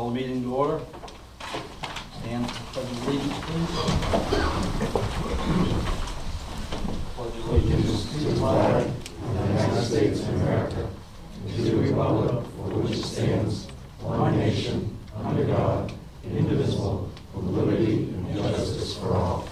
Call the meeting to order. Stand for pledge of allegiance, please. Pledge of allegiance To the flag of the United States of America, and to the republic for which it stands, one nation, under God, indivisible, with liberty and justice for all.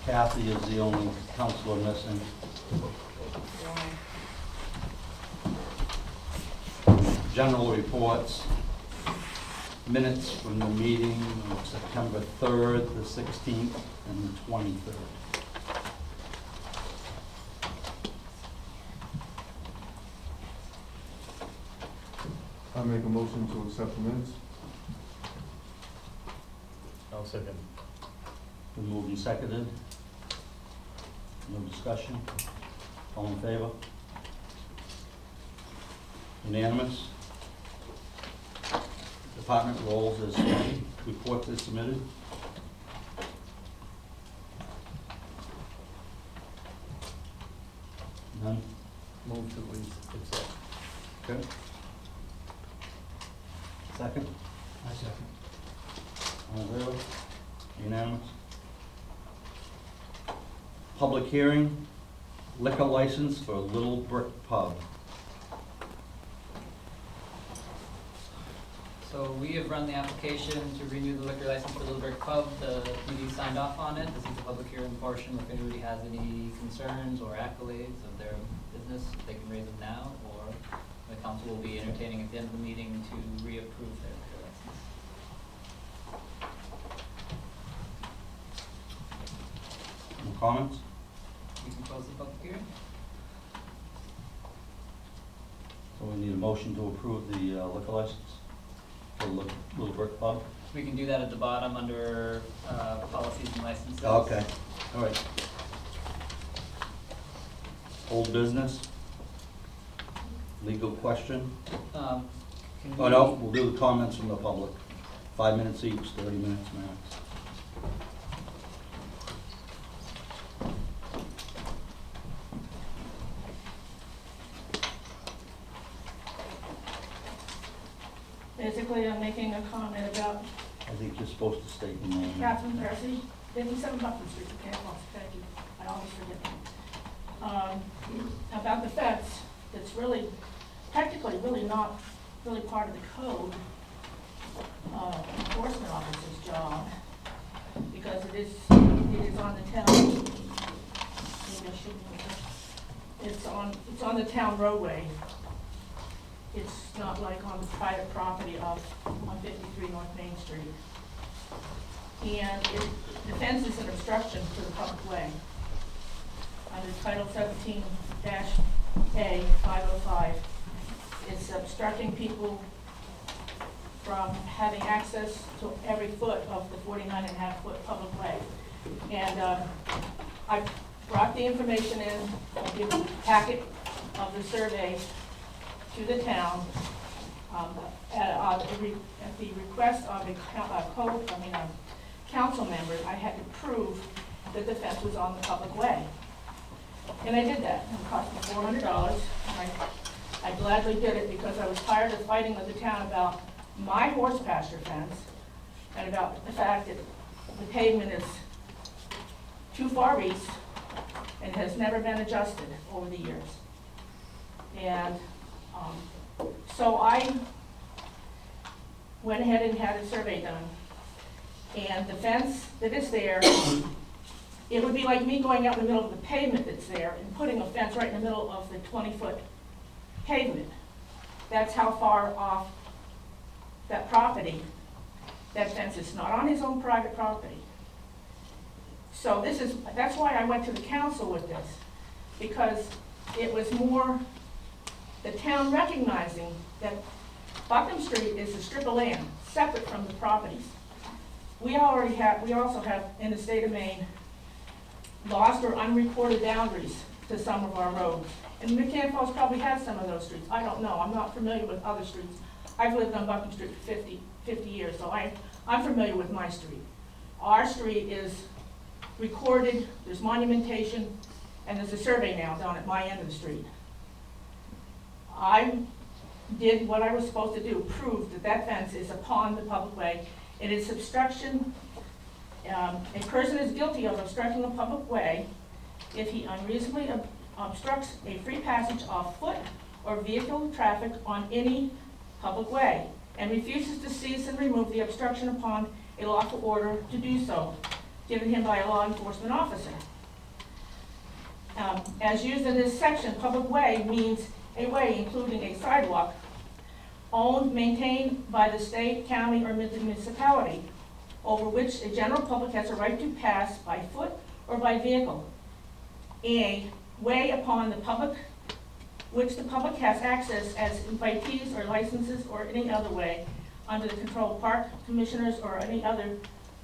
Kathy is the only counselor missing. General reports, minutes from the meeting of September 3rd, the 16th, and the 23rd. I make a motion to accept the minutes. I'll second. Been moved and seconded. No discussion. All in favor? Unanimous. Department roles as submitted. Reports as submitted. None? Move to accept. Okay. Second? I second. All in favor? Unanimous. Public hearing, liquor license for Little Brick Pub. So we have run the application to renew the liquor license for Little Brick Pub. The committee signed off on it. This is the public hearing portion. If anybody has any concerns or accolades of their business, they can raise them now, or the council will be entertaining at the end of the meeting to reapprove their liquor license. No comments? We can close the public hearing. So we need a motion to approve the liquor license for Little Brick Pub. We can do that at the bottom under policies and licenses. Okay, all right. Old business? Legal question? Can Oh, no, we'll do the comments from the public. 5 minutes each, 30 minutes max. Basically, I'm making a comment about I think you're supposed to state your name. Catherine Percy, 57 Buckland Street, okay, well, thank you, I always forget that. About the fence, it's really, technically, really not really part of the code, enforcement officer's job, because it is on the town, maybe I shouldn't, it's on the town roadway. It's not like on the private property on 53 North Main Street. And the fence is an obstruction to the public way. Under Title 17-A 505, it's obstructing people from having access to every foot of the 49.5-foot public way. And I brought the information in, I'll give you a packet of the survey to the town at the request of a council member. I had to prove that the fence was on the public way. And I did that. It cost me $400. I gladly did it because I was tired of fighting with the town about my horse pasture fence and about the fact that the pavement is too far east and has never been adjusted over the years. And so I went ahead and had a survey done. And the fence that is there, it would be like me going out in the middle of the pavement that's there and putting a fence right in the middle of the 20-foot pavement. That's how far off that property that fence is. Not on his own private property. So that's why I went to the council with this, because it was more the town recognizing that Buckham Street is a strip of land separate from the properties. We also have in the state of Maine lost or unrecorded boundaries to some of our roads. And McCann Falls probably has some of those streets. I don't know. I'm not familiar with other streets. I've lived on Buckham Street for 50 years, so I'm familiar with my street. Our street is recorded, there's monumentation, and there's a survey now down at my end of the street. I did what I was supposed to do, prove that that fence is upon the public way. It is obstruction. A person is guilty of obstructing a public way if he unreasonably obstructs a free passage of foot or vehicle traffic on any public way and refuses to cease and remove the obstruction upon a lawful order to do so, given him by a law enforcement officer. As used in this section, public way means a way including a sidewalk owned, maintained by the state, county, or municipality, over which the general public has a right to pass by foot or by vehicle. A way upon the public, which the public has access as invitees or licenses or any other way under the control of park commissioners or any other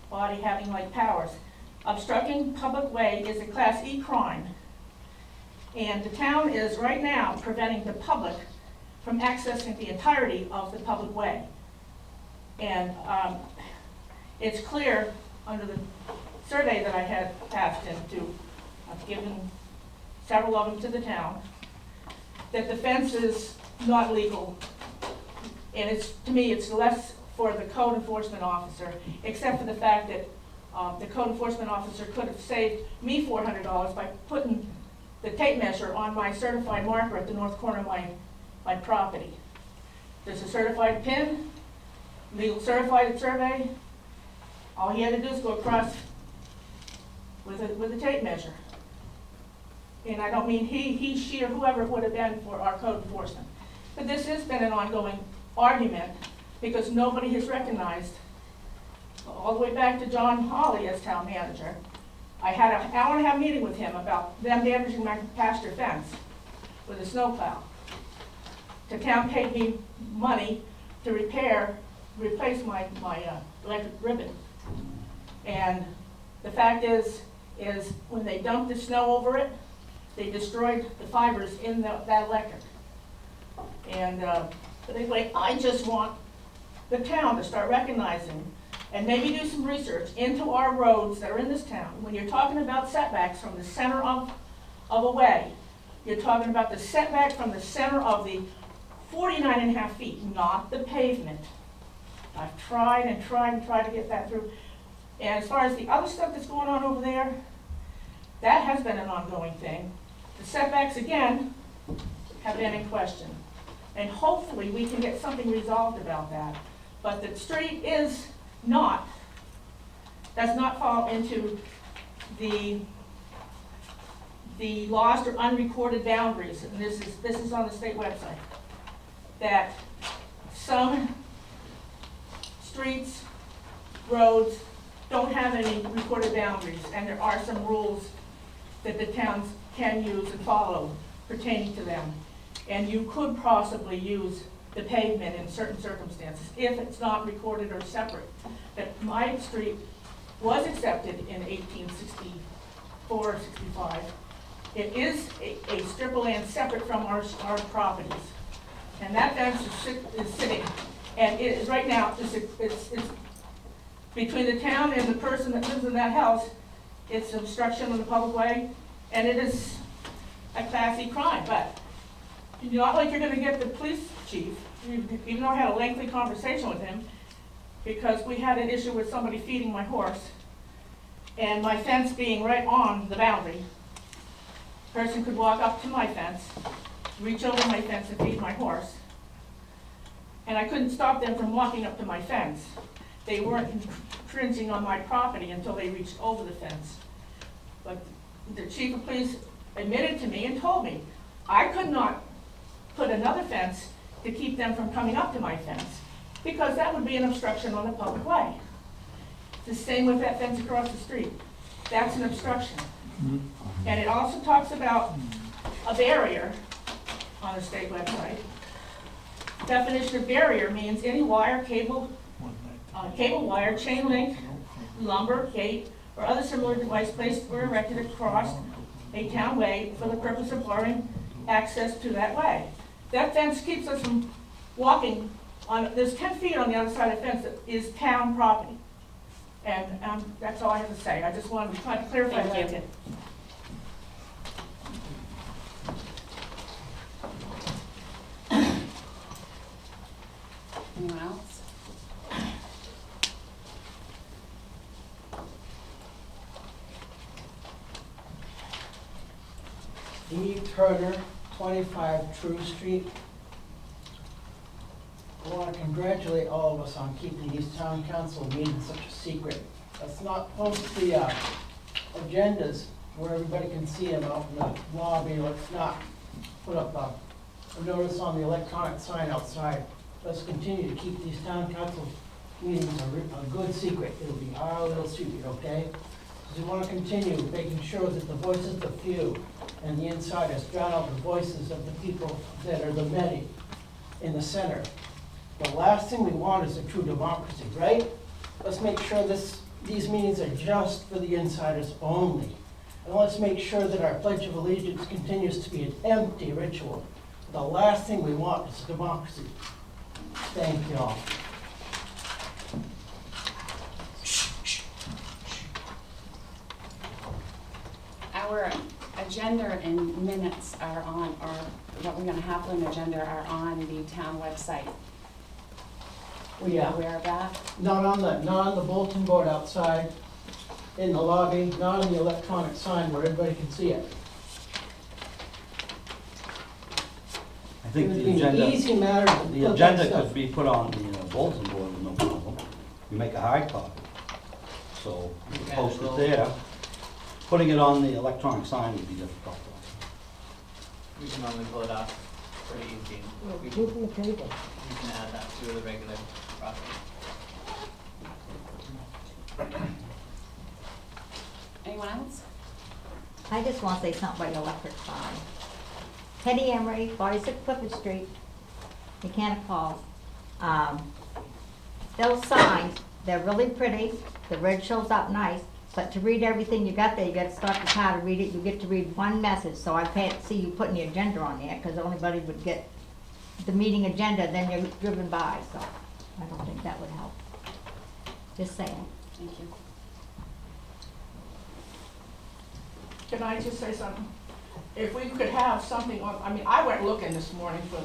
body having like powers. Obstructing public way is a Class E crime. And the town is right now preventing the public from accessing the entirety of the public way. And it's clear under the survey that I had passed into, I've given several of them to the town, that the fence is not legal. And it's, to me, it's less for the code enforcement officer, except for the fact that the code enforcement officer could have saved me $400 by putting the tape measure on my certified marker at the north corner of my property. There's a certified pin, legal certified survey. All he had to do is go across with a tape measure. And I don't mean he, she, or whoever it would have been for our code enforcement. But this has been an ongoing argument because nobody has recognized, all the way back to John Hawley as town manager. I had an hour-and-a-half meeting with him about them damaging my pasture fence with a snowplow. The town paid me money to replace my electric ribbon. And the fact is when they dumped the snow over it, they destroyed the fibers in that electric. And but anyway, I just want the town to start recognizing and maybe do some research into our roads that are in this town. When you're talking about setbacks from the center of a way, you're talking about the setback from the center of the 49.5 feet, not the pavement. I've tried and tried and tried to get that through. And as far as the other stuff that's going on over there, that has been an ongoing thing. The setbacks, again, have been in question. And hopefully we can get something resolved about that. But the street does not fall into the lost or unrecorded boundaries, and this is on the state website, that some streets, roads don't have any recorded boundaries, and there are some rules that the towns can use and follow pertaining to them. And you could possibly use the pavement in certain circumstances if it's not recorded or separate. That my street was accepted in 1864, 65. It is a strip of land separate from our properties. And that fence is sitting, and it is right now, it's between the town and the person that lives in that house. It's obstruction of the public way, and it is a Class E crime. But it's not like you're going to get the police chief, even though I had a lengthy conversation with him, because we had an issue with somebody feeding my horse, and my fence being right on the boundary. Person could walk up to my fence, reach over my fence and feed my horse, and I couldn't stop them from walking up to my fence. They weren't infringing on my property until they reached over the fence. But the chief of police admitted to me and told me I could not put another fence to keep them from coming up to my fence, because that would be an obstruction on the public way. The same with that fence across the street. That's an obstruction. And it also talks about a barrier on the state website. Definition of barrier means any wire, cable wire, chain link, lumber, gate, or other similar device placed or erected across a town way for the purpose of barring access to that way. That fence keeps us from walking on, there's 10 feet on the other side of the fence that is town property. And that's all I have to say. I just wanted to try to clarify Thank that. you. Anyone else? Eve Turner, 25 True Street. I want to congratulate all of us on keeping these town council meetings such a secret. Let's not post the agendas where everybody can see them out in the lobby. Let's not put up a notice on the electronic sign outside. Let's continue to keep these town council meetings a good secret. It'll be our little secret, okay? We want to continue making sure that the voices of the few and the insiders drown out the voices of the people that are the many in the center. The last thing we want is a true democracy, right? Let's make sure these meetings are just for the insiders only. And let's make sure that our Pledge of Allegiance continues to be an empty ritual. The last thing we want is a democracy. Thank you all. Our agenda and minutes are on, or what we're gonna have on the agenda are on the town website. Were you Yeah. aware of that? Not on the bulletin board outside, in the lobby, not on the electronic sign where everybody can see it. I It think would the be an agenda, easy matter to the put that agenda stuff. could be put on the bulletin board with no problem. You make a hard copy. So you Yeah, post it well- there. Putting it on the electronic sign would be difficult. We can normally pull it off pretty easy. We can add that to the regular process. Anyone else? I just want to say something about your electric sign. Teddy Emery, 46 Clifford Street, Mechanic Falls. Those signs, they're really pretty, the red shows up nice, but to read everything you got there, you gotta start the car to read it, you get to read one message, so I can't see you putting the agenda on there, because anybody would get the meeting agenda, then you're driven by, so I don't think that would help. Just saying. Thank you. Can I just say something? If we could have something on, I mean, I went looking this morning for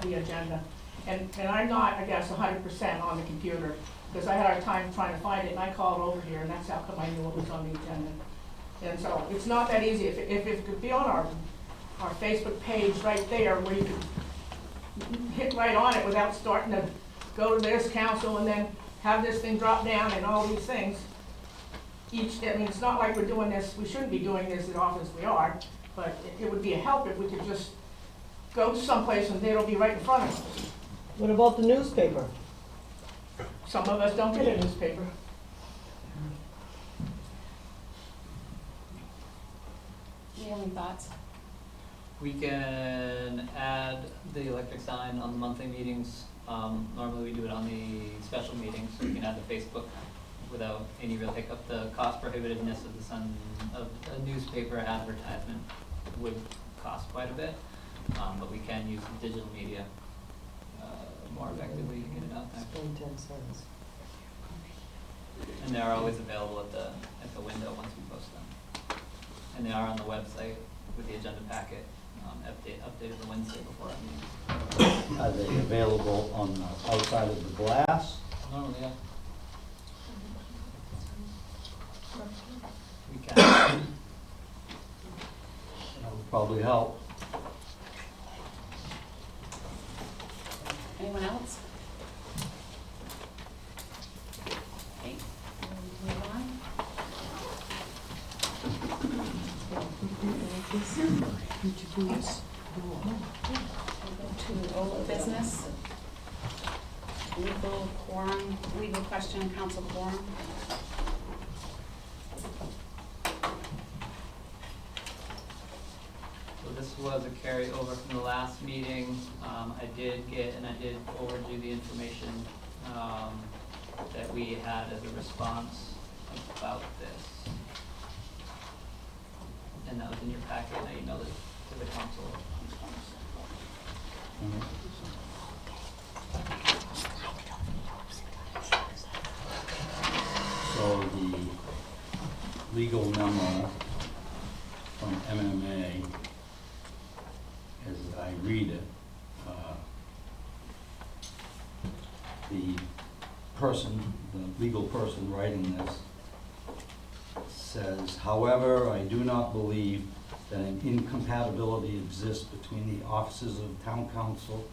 the agenda, and I'm not, I guess, 100% on the computer, because I had a hard time trying to find it, and I called over here, and that's how come I knew it was on the agenda. And so, it's not that easy. If it could be on our Facebook page right there, where you could hit right on it without starting to go to this council and then have this thing drop down and all these things. I mean, it's not like we're doing this, we shouldn't be doing this as often as we are, but it would be a help if we could just go to someplace and it'll be right in front of us. What about the newspaper? Some of us don't get a newspaper. Do you have any thoughts? We can add the electric sign on the monthly meetings. Normally we do it on the special meetings, so we can add the Facebook without any real hiccup. The cost prohibitiveness of a newspaper advertisement would cost quite a bit, but we can use the digital media more effectively to get it out there. And they're always available at the window once we post them. And they are on the website with the agenda packet, updated the Wednesday before our meeting. Are they available on the outside of the glass? Normally, yeah. We can. That would probably help. Anyone else? Okay, we'll move on. We'll go to old business. Legal quorum, legal question, council quorum. So this was a carryover from the last meeting. I did forward you the information, that we had as a response about this. And that was in your packet, and I emailed it to the council. So legal memo from MMA, as I read it, the legal person writing this says, however, I do not believe that an incompatibility exists between the offices of town council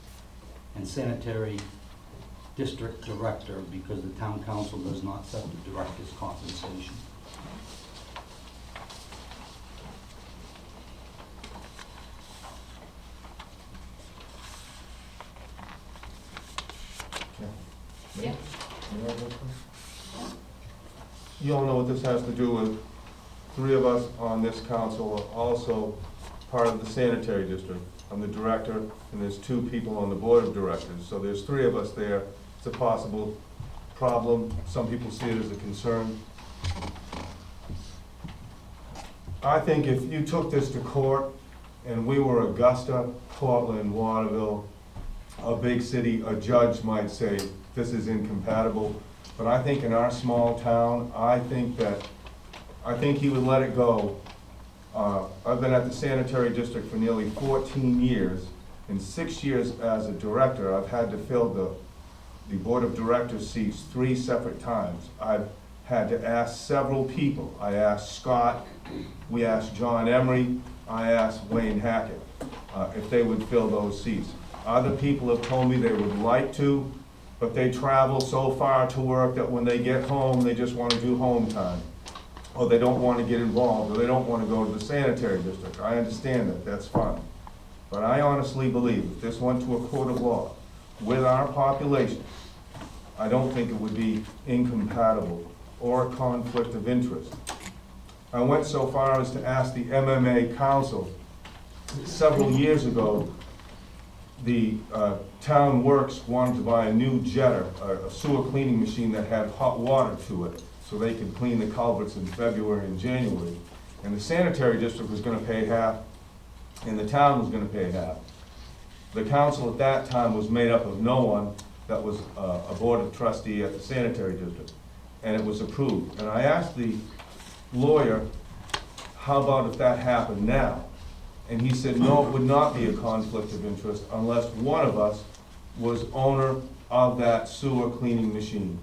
and sanitary district director because the town council does not set the director's compensation. Yeah. You all know what this has to do with. Three of us on this council are also part of the sanitary district. I'm the director, and there's two people on the board of directors, so there's three of us there. It's a possible problem. Some people see it as a concern. I think if you took this to court, and we were Augusta, Portland, Waterville, a big city, a judge might say, this is incompatible. But I think in our small town, I think he would let it go. I've been at the sanitary district for nearly 14 years. In 6 years as a director, I've had to fill the board of directors seats 3 separate times. I've had to ask several people. I asked Scott, we asked John Emery, I asked Wayne Hackett if they would fill those seats. Other people have told me they would like to, but they travel so far to work that when they get home, they just want to do home time. Or they don't want to get involved, or they don't want to go to the sanitary district. I understand that, that's fine. But I honestly believe if this went to a court of law with our population, I don't think it would be incompatible or a conflict of interest. I went so far as to ask the MMA council several years ago. The town works wanted to buy a new jetter, a sewer cleaning machine that had hot water to it, so they could clean the culverts in February and January. And the sanitary district was gonna pay half, and the town was gonna pay half. The council at that time was made up of no one that was a board of trustee at the sanitary district, and it was approved. And I asked the lawyer, how about if that happened now? And he said, no, it would not be a conflict of interest unless one of us was owner of that sewer cleaning machine.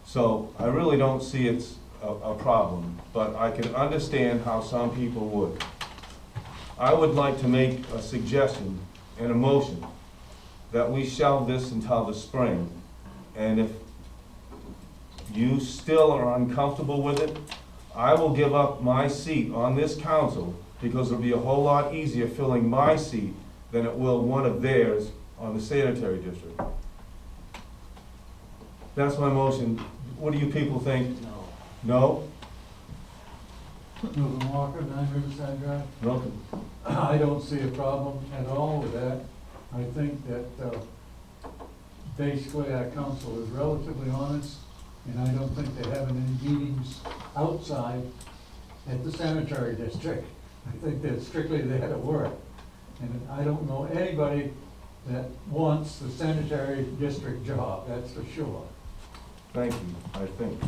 So I really don't see it's a problem, but I can understand how some people would. I would like to make a suggestion and a motion that we shelve this until the spring. And if you still are uncomfortable with it, I will give up my seat on this council, because it'll be a whole lot easier filling my seat than it will one of theirs on the sanitary district. That's my motion. What do you people think? No. No? Milton Walker, 9 Riverside Drive. Milton? I don't see a problem at all with that. I think that basically our council is relatively honest, and I don't think they have any meetings outside at the sanitary district. I think they're strictly there to work. And I don't know anybody that wants the sanitary district job, that's for sure. Thank you, I think.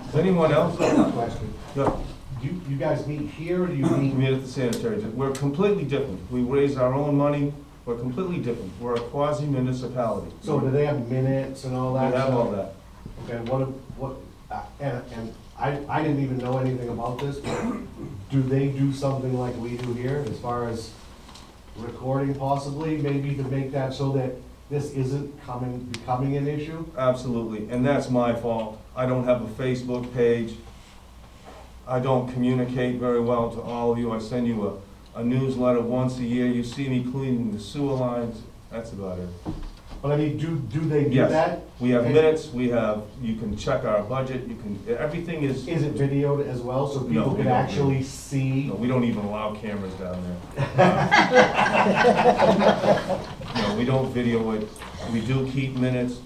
Does anyone else? Question. Yeah, Do you guys meet here, or do you we meet? meet at the sanitary district. We're completely different. We raise our own money. We're completely different. We're a quasi-municipality. So do they have minutes and all We that? have stuff? all that. Okay, and I didn't even know anything about this, but do they do something like we do here as far as recording possibly, maybe to make that so that this isn't becoming an issue? Absolutely, and that's my fault. I don't have a Facebook page. I don't communicate very well to all of you. I send you a newsletter once a year. You see me cleaning the sewer lines. That's about it. But I mean, do they do Yes. that? We have And minutes, you can check our budget, everything is, Is it videoed as well, so No, people we can don't. actually see? no, we don't even allow cameras down there. No, we don't video it. We do keep minutes.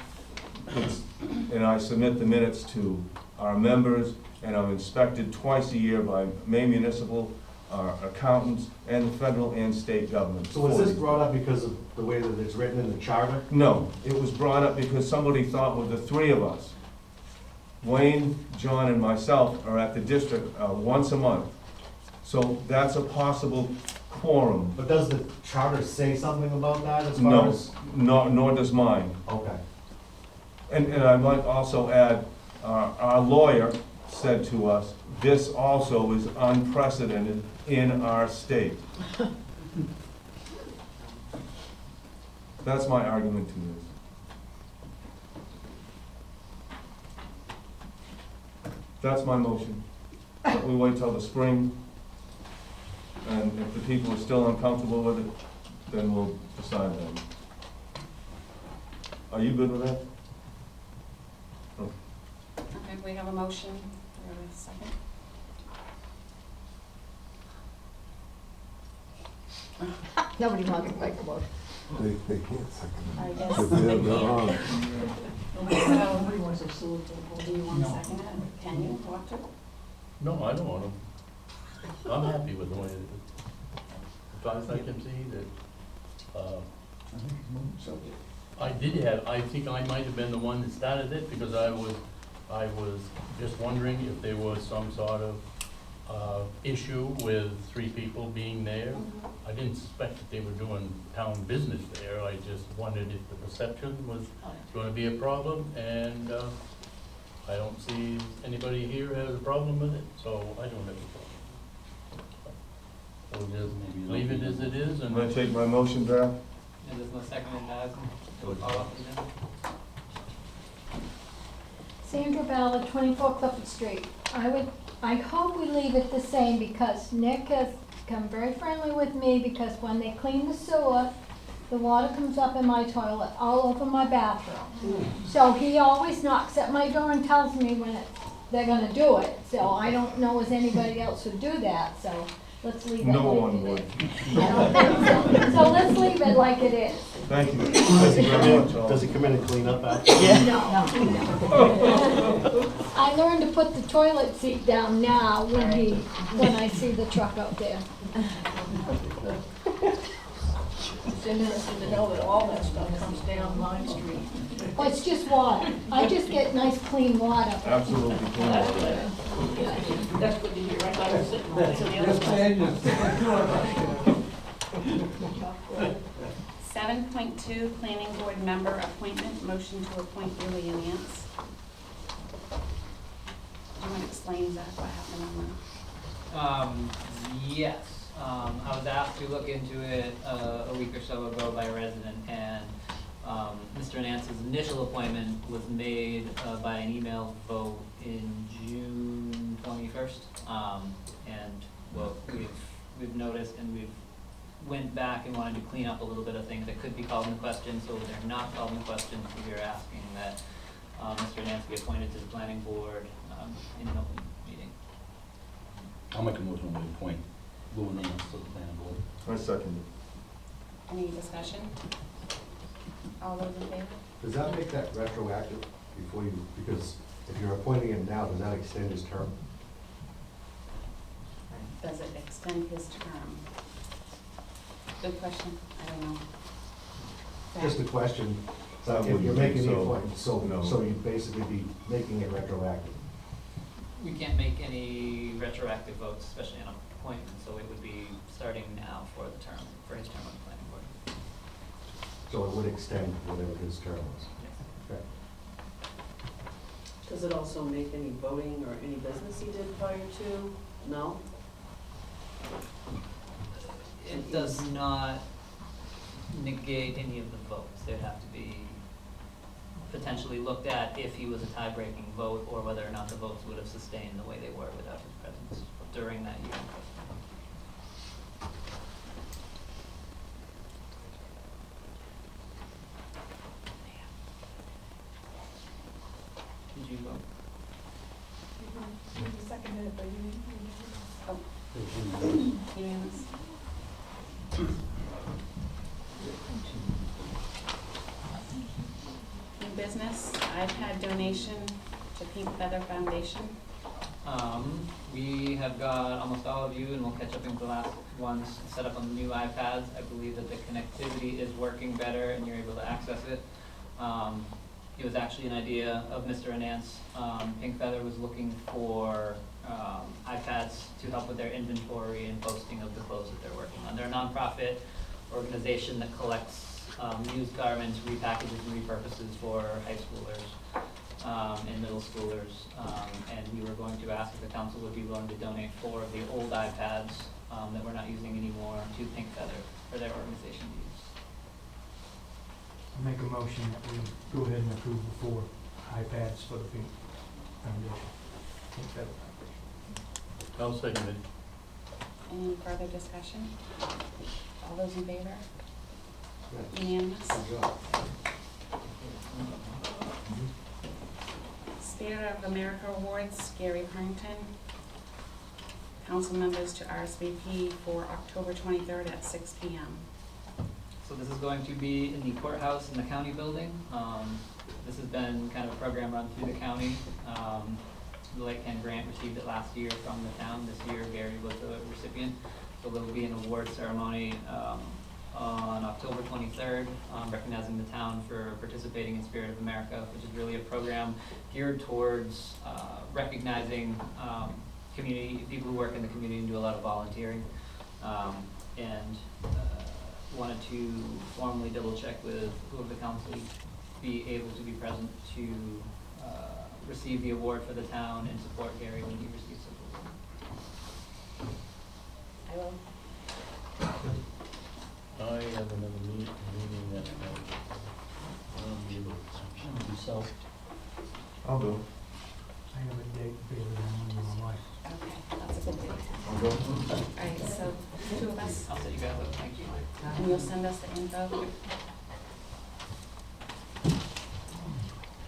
And I submit the minutes to our members, and I'm inspected twice a year by Maine Municipal, our accountants, and the federal and state government. So was this brought up because of the way that it's written in the charter? No, it was brought up because somebody thought with the three of us, Wayne, John, and myself are at the district once a month. So that's a possible quorum. But does the charter say something about that as far No, as? nor does mine. Okay. And I might also add, our lawyer said to us, this also is unprecedented in our state. That's my argument to this. That's my motion. We wait till the spring, and if the people are still uncomfortable with it, then we'll decide then. Are you good with that? Okay, we have a motion, we have a second. Nobody wants to make a motion. They can't second I it. guess. They're on. So, do you want to second it? Can you want to? No, I don't want them. I'm happy with the way it is. As far as I can see that, I think I might have been the one that started it, because I was just wondering if there was some sort of issue with 3 people being there. I didn't suspect that they were doing town business there. I just wondered if the reception was gonna be a problem, and I don't see anybody here has a problem with it, so I don't have a problem. We'll just leave it as it is, I'm and gonna take my motion back. And there's no second in that, so it's all up to them. Sandra Ballard, 24 Clifford Street. I hope we leave it the same, because Nick has become very friendly with me, because when they clean the sewer, the water comes up in my toilet, all over my bathroom. So he always knocks at my door and tells me when they're gonna do it. So I don't know if anybody else would do that, so let's leave it like it is. No one would. I don't think so. So let's leave it like it is. Thank you. Does he Thank come you in, very much, all. does he come in and clean up after? I learned to put the toilet seat down now when I see the truck out there. It's interesting to know that all that stuff comes down Line Street. Oh, it's just water. I just get nice clean water. Absolutely. That's good. That's good to hear. I thought I was sitting on it, so the other side. 7.2, planning board member appointment, motion to appoint Julia Nance. Do you want to explain exactly what happened on Yes, I was asked to look into it a week or so ago by a resident, and Mr. Nance's initial appointment was made by an email vote in June 21st. And well, we've noticed, and we've went back and wanted to clean up a little bit of things that could be called into question, so they're not called into question. So we're asking that Mr. Nance be appointed to the planning board in an open meeting. I'll make a motion to appoint Lou Nance to the planning board. I second that? Any discussion? All those in favor? Does that make that retroactive before you, because if you're appointing him now, does that extend his term? Does it extend his term? Good question, I don't know. Just a question, so I if you're wouldn't making think the so. appointment, No. so you'd basically be making it retroactive. We can't make any retroactive votes, especially on appointment, so it would be starting now for the term, for his term on the planning board. So it would extend whatever his term was. Okay. Does it also make any voting or any business he did prior to? No? It does not negate any of the votes. They'd have to be potentially looked at if he was a tie-breaking vote, or whether or not the votes would have sustained the way they were without his presence during that year. Did you vote? Unanimous? New business, iPad donation to Pink Feather Foundation. We have got almost all of you, and we'll catch up into the last ones, set up on the new iPads. I believe that the connectivity is working better and you're able to access it. It was actually an idea of Mr. Anance. Pink Feather was looking for iPads to help with their inventory and posting of the clothes that they're working on. They're a nonprofit organization that collects used garments, repackages and repurposes for high schoolers and middle schoolers. And we were going to ask if the council would be willing to donate 4 of the old iPads that we're not using anymore to Pink Feather for their organization to use. I make a motion that we go ahead and approve the 4 iPads for the Pink Foundation. Pink Feather Foundation. I'll second it. Any further discussion? All those in favor? Unanimous? Spirit of America Awards, Gary Parrington. Council members to RSVP for October 23rd at 6 p.m. So this is going to be in the courthouse in the county building. This has been kind of a program run through the county. The Lake Ken Grant received it last year from the town. This year Gary was the recipient. So there will be an award ceremony on October 23rd, recognizing the town for participating in Spirit of America, which is really a program geared towards recognizing community, people who work in the community and do a lot of volunteering. Wanted to formally double check with who of the council be able to be present to receive the award for the town and support Gary when he receives the award. I will. I have another meeting that night. I'll be able to myself. I'll go. I have a date bigger than one of my life. Okay, that's a good thing. I'll go. All right, so 2 of us, I'll set you guys up, thank you. and you'll send us the info.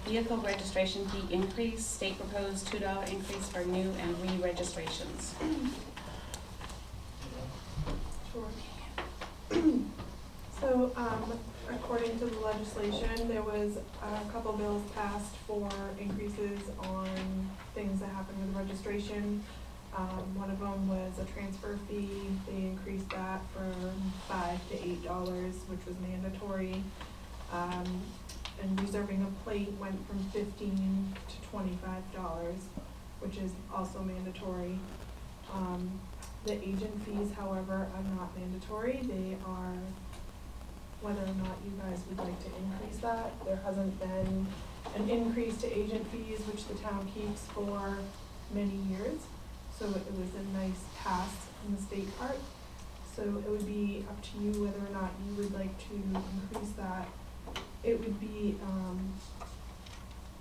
Vehicle registration fee increase, state proposed $2 increase for new and re-registrations. Sure. So, according to the legislation, there was a couple bills passed for increases on things that happen with registration. One of them was a transfer fee. They increased that from $5 to $8, which was mandatory. And reserving a plate went from $15 to $25, which is also mandatory. The agent fees, however, are not mandatory. They are whether or not you guys would like to increase that. There hasn't been an increase to agent fees, which the town keeps for many years. So it was a nice pass in the state part. So it would be up to you whether or not you would like to increase that. It would be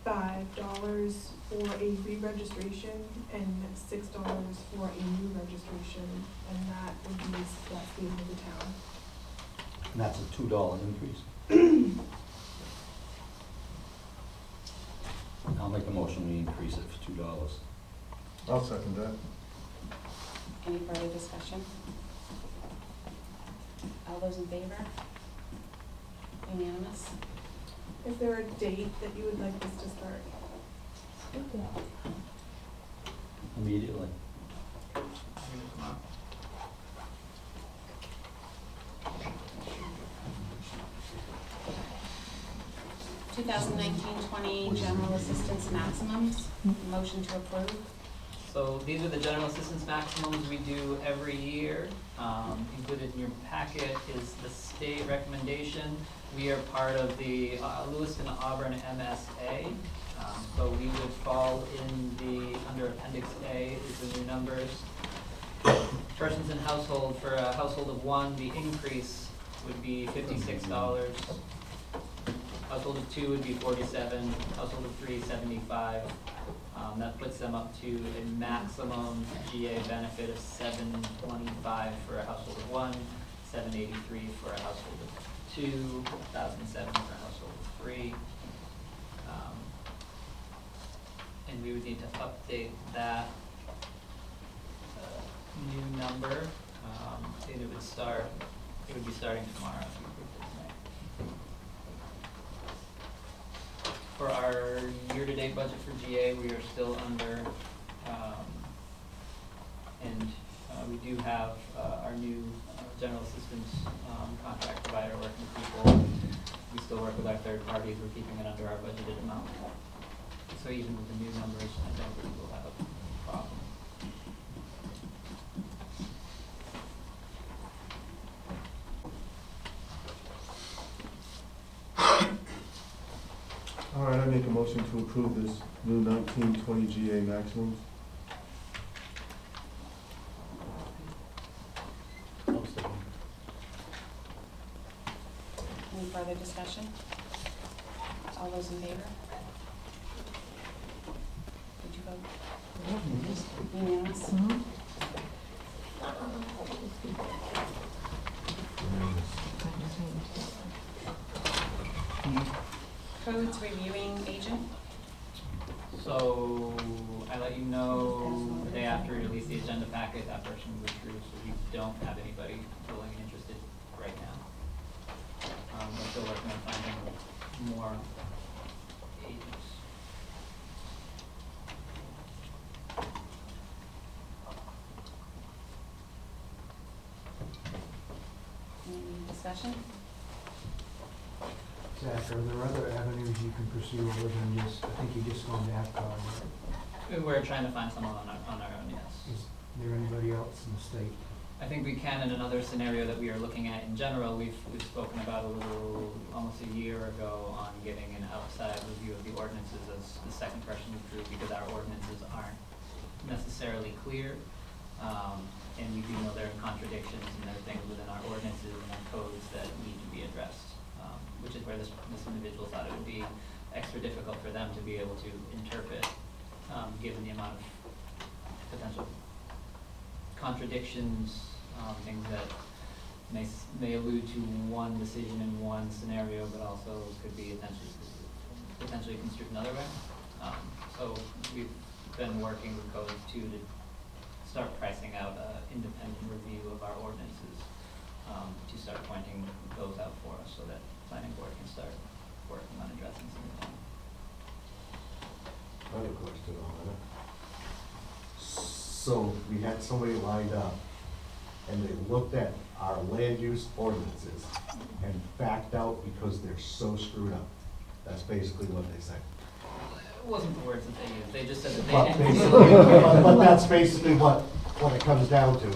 $5 for a re-registration and $6 for a new registration, and that would be that's the end of the town. And that's a $2 increase. I'll make a motion, we increase it for $2. I'll second that. Any further discussion? All those in favor? Unanimous? Is there a date that you would like this to start? Immediately. 2019-20 general assistance maximums, motion to approve. So these are the general assistance maximums we do every year. Included in your packet is the state recommendation. We are part of the Lewiston Auburn MSA. So we would fall in the, under Appendix A is the new numbers. Persons in household, for a household of 1, the increase would be $56. Household of 2 would be $47, household of 3, $75. That puts them up to a maximum GA benefit of $725 for a household of 1, $783 for a household of 2, $1,007 for a household of 3. And we would need to update that new number, and it would be starting tomorrow. For our year-to-date budget for GA, we are still under, we do have our new general assistance contract provider working with people. We still work with our third parties, we're keeping it under our budgeted amount. So even with the new numbers, I don't think we'll have a problem. All right, I make a motion to approve this new 1920 GA maximums. I'll second. Any further discussion? All those in favor? Did you vote? Unanimous? Codes reviewing agent? So I let you know the day after we release the agenda packet, that person withdrew, so we don't have anybody willing and interested right now. We're still working on finding more agents. Any discussion? Zach, are there other avenues you can pursue other than just, I think you just gone to APCOG, right? We're trying to find someone on our own, yes. Is there anybody else in the state? I think we can in another scenario that we are looking at in general. We've spoken about almost a year ago on getting an outside review of the ordinances as the second person withdrew because our ordinances aren't necessarily clear. And we do know there are contradictions and there are things within our ordinances and our codes that need to be addressed, which is where this individual thought it would be extra difficult for them to be able to interpret, given the amount of potential contradictions, things that may allude to one decision in one scenario, but also could be potentially construed another way. So we've been working with Code 2 to start pricing out an independent review of our ordinances, to start pointing those out for us so that planning board can start working on addressing some of them. I have a question on that. So we had somebody lined up and they looked at our land use ordinances and backed out because they're so screwed up. That's basically what they said. It wasn't the words that they used, they just said that But they basically, but that's basically what it comes down to,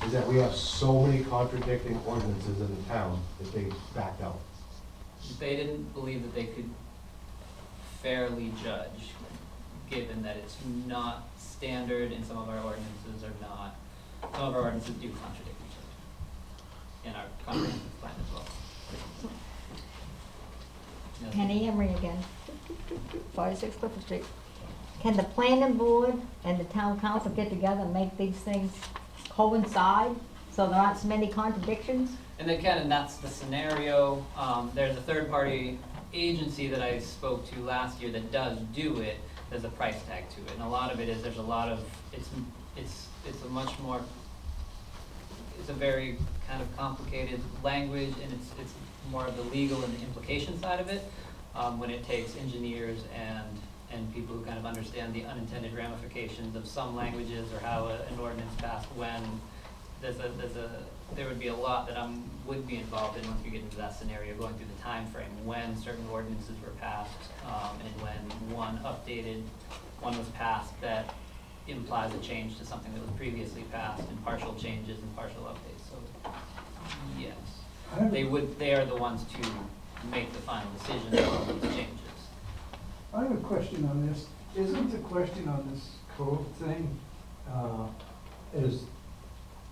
is that we have so many contradicting ordinances in the town that they backed out. They didn't believe that they could fairly judge, given that it's not standard and some of our ordinances are not, some of our ordinances do contradict each other in our comprehensive plan as well. Penny Emery again, 46 Clifford Street. Can the planning board and the town council get together and make these things coincide so there aren't so many contradictions? And they can, and that's the scenario. There's a third-party agency that I spoke to last year that does do it. There's a price tag to it, and a lot of it is there's a lot of it's a much more it's a very kind of complicated language, and it's more of the legal and the implication side of it. When it takes engineers and people who kind of understand the unintended ramifications of some languages or how an ordinance passed when. There would be a lot that would be involved in once we get into that scenario, going through the time frame when certain ordinances were passed, and when one was passed that implies a change to something that was previously passed, and partial changes and partial updates. So, yes, they are the ones to make the final decision on these changes. I have a question on this. Isn't the question on this code thing,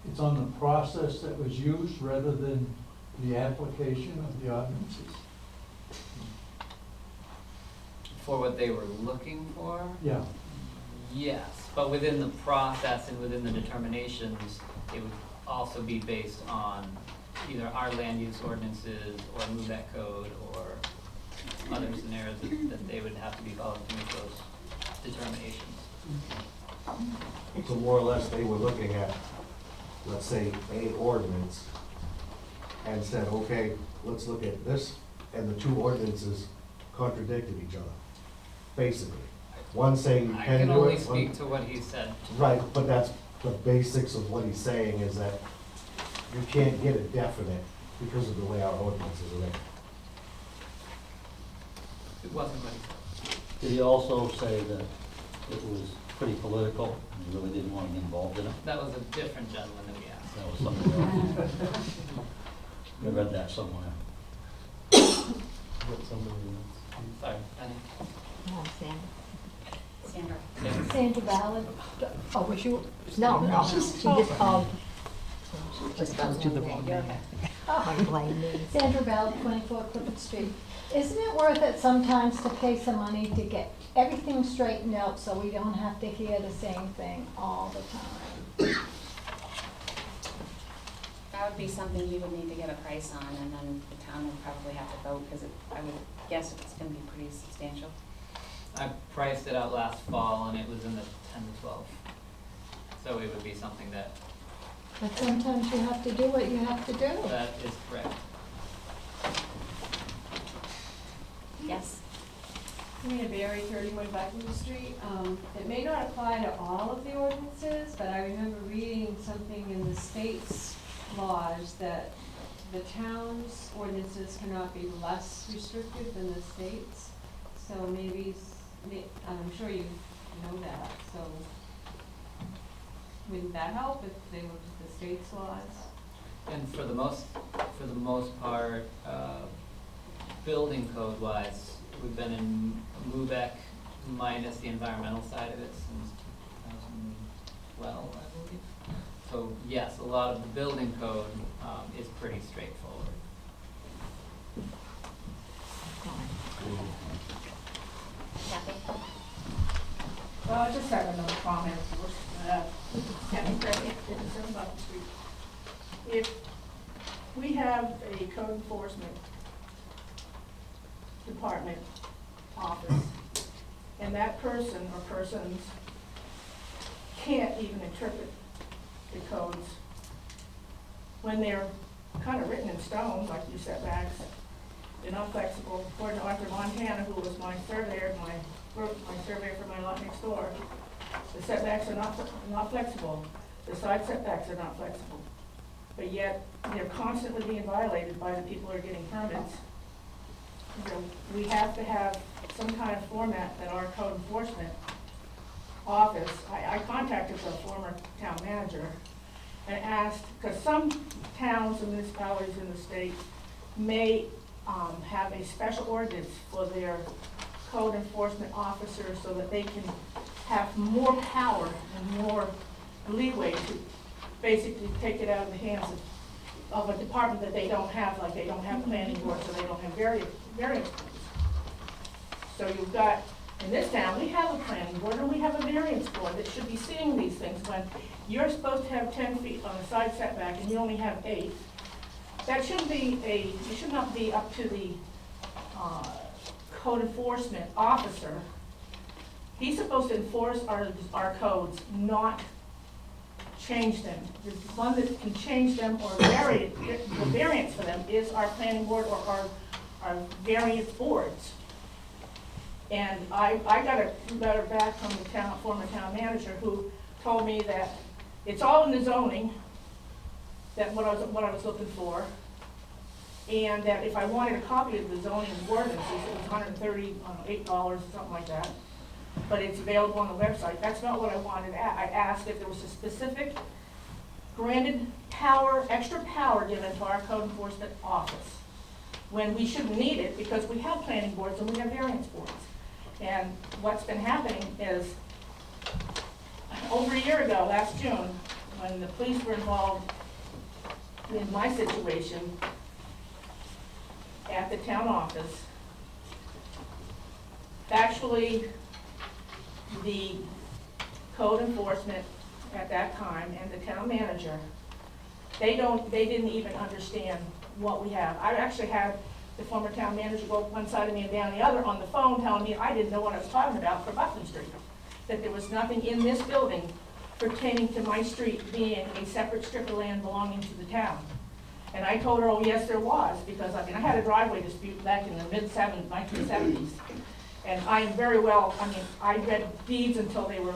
it's on the process that was used rather than the application of the ordinances? For what they were looking for? Yeah. Yes, but within the process and within the determinations, it would also be based on either our land use ordinances or MUVEC code or other scenarios that they would have to be following to make those determinations. So more or less, they were looking at, let's say, a ordinance and said, okay, let's look at this, and the two ordinances contradicted each other, basically. One saying you I can can do only it. speak to what he said. Right, but that's the basics of what he's saying, is that you can't get a definite because of the way our ordinances are written. It wasn't what he said. Did he also say that it was pretty political, and he really didn't want to get involved in it? That was a different gentleman that we asked. That was something else. I read that somewhere. Sorry, Penny. Oh, Sam. Sandra. Sandra Ballard. Oh, was you? No, she just called. Just to the wrong name. Oh, blame me. Sandra Ballard, 24 Clifford Street. Isn't it worth it sometimes to pay some money to get everything straightened out so we don't have to hear the same thing all the time? That would be something you would need to get a price on, and then the town would probably have to vote, because I would guess it's gonna be pretty substantial. I priced it out last fall and it was in the 10 to 12. So it would be something that, But sometimes you have to do what you have to do. that is correct. Yes? Rita Berry, 31 Buckingham Street. It may not apply to all of the ordinances, but I remember reading something in the state's laws that the town's ordinances cannot be less restrictive than the state's. So maybe, I'm sure you know that, so wouldn't that help if they looked at the state's laws? And for the most part, building code wise, we've been in MUBEC minus the environmental side of it since 2012, I believe. So yes, a lot of the building code is pretty straightforward. Kathy? Well, I just have another comment. Kathy Craig, 57 Buckley Street. If we have a code enforcement department office, and that person or persons can't even interpret the codes when they're kind of written in stone, like your setbacks, they're not flexible. According to Arthur Montana, who was my surveyor, my surveyor for my lot next door, the setbacks are not flexible. The side setbacks are not flexible. But yet, they're constantly being violated by the people who are getting permits. You know, we have to have some kind of format that our code enforcement office, I contacted the former town manager and asked, because some towns and municipalities in the state may have a special ordinance for their code enforcement officers so that they can have more power and more leeway to basically take it out of the hands of a department that they don't have, like they don't have planning boards, so they don't have variance boards. So you've got, in this town, we have a planning board and we have a variance board that should be seeing these things when you're supposed to have 10 feet on a side setback and you only have 8. That shouldn't be it should not be up to the code enforcement officer. He's supposed to enforce our codes, not change them. The one that can change them or vary the variance for them is our planning board or our variance boards. And I got a letter back from the former town manager who told me that it's all in the zoning, that what I was looking for, and that if I wanted a copy of the zoning ordinances, it was $138 or something like that, but it's available on the website. That's not what I wanted. I asked if there was a specific granted power, extra power given to our code enforcement office, when we shouldn't need it because we have planning boards and we have variance boards. And what's been happening is, over a year ago, last June, when the police were involved in my situation at the town office, actually, the code enforcement at that time and the town manager, they didn't even understand what we have. I actually had the former town manager go up one side of me and down the other on the phone telling me I didn't know what I was talking about for Buckland Street. That there was nothing in this building pertaining to my street being a separate strip of land belonging to the town. And I told her, oh yes there was, because I had a driveway dispute back in the mid-1970s. And I am very well, I read deeds until they were,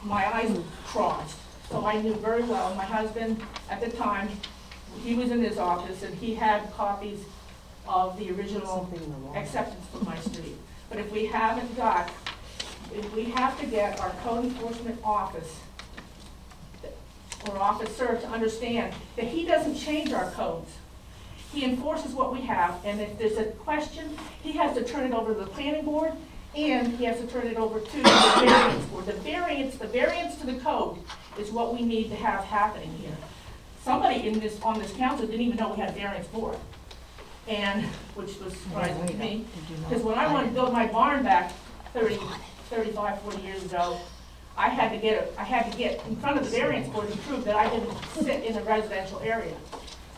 my eyes crossed. So I knew very well. My husband, at the time, he was in his office and he had copies of the original acceptance from my street. But if we have to get our code enforcement office or officer to understand that he doesn't change our codes. He enforces what we have, and if there's a question, he has to turn it over to the planning board, and he has to turn it over to the variance board. The variance to the code is what we need to have happening here. Somebody on this council didn't even know we had a variance board, and, which was surprising to me, because when I wanted to build my barn back 35, 40 years ago, I had to get in front of the variance board to prove that I didn't sit in a residential area.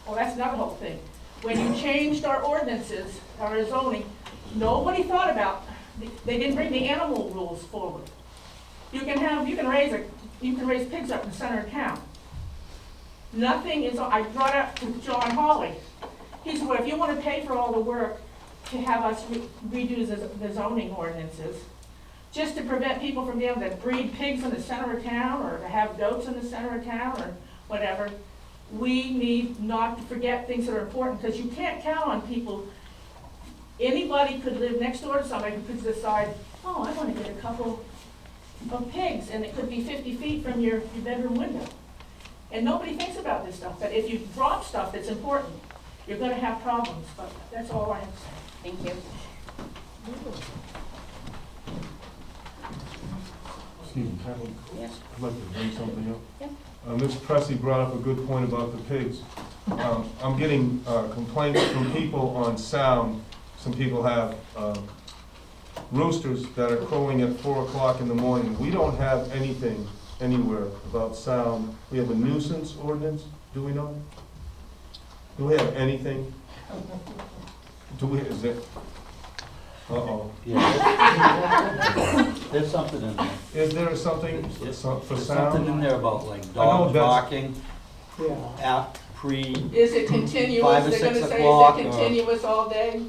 Well, that's another whole thing. When you changed our ordinances, our zoning, nobody thought about, they didn't bring the animal rules forward. You can raise pigs up in the center of town. Nothing is, I brought up to John Hawley. He said, well, if you want to pay for all the work to have us redo the zoning ordinances, just to prevent people from being able to breed pigs in the center of town or to have goats in the center of town or whatever, we need not to forget things that are important, because you can't count on people. Anybody could live next door to somebody who could decide, oh, I want to get a couple of pigs, and it could be 50 feet from your bedroom window. And nobody thinks about this stuff, but if you drop stuff that's important, you're going to have problems. But that's all I have to say. Thank you. Stephen, Yes. I'd like to bring something up. Yep. Ms. Pressy brought up a good point about the pigs. I'm getting complaints from people on sound. Some people have roosters that are crowing at 4 o'clock in the morning. We don't have anything anywhere about sound. We have a nuisance ordinance, do we know? Do we have anything? Is it? Uh-oh. Yeah. There's something in there. Is there something for There's sound? something in there about like I know dogs that's- barking Yeah. at pre, Is it continuous? 5 or They're 6 gonna say, o'clock, is it or- continuous all day?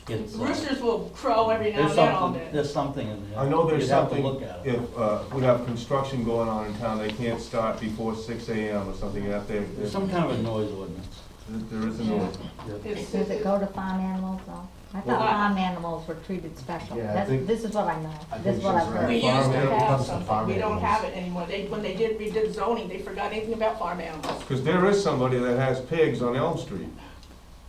it's, Roosters will crow every now there's and then all something, day. there's something in there. I know there's You'd have to something, look at it. if we have construction going on in town, they can't start before 6 AM or something, you have to, There's some kind of a noise ordinance. there is a noise. It's- Does it go to farm animals though? I thought Well, farm animals were treated special. Yeah, I That's, think- this is what I know. I This think is what I've she's heard. right. We used Farm to animals have comes to something, farm we don't animals. have it anymore. When they redid zoning, they forgot anything about farm animals. Because there is somebody that has pigs on Elm Street,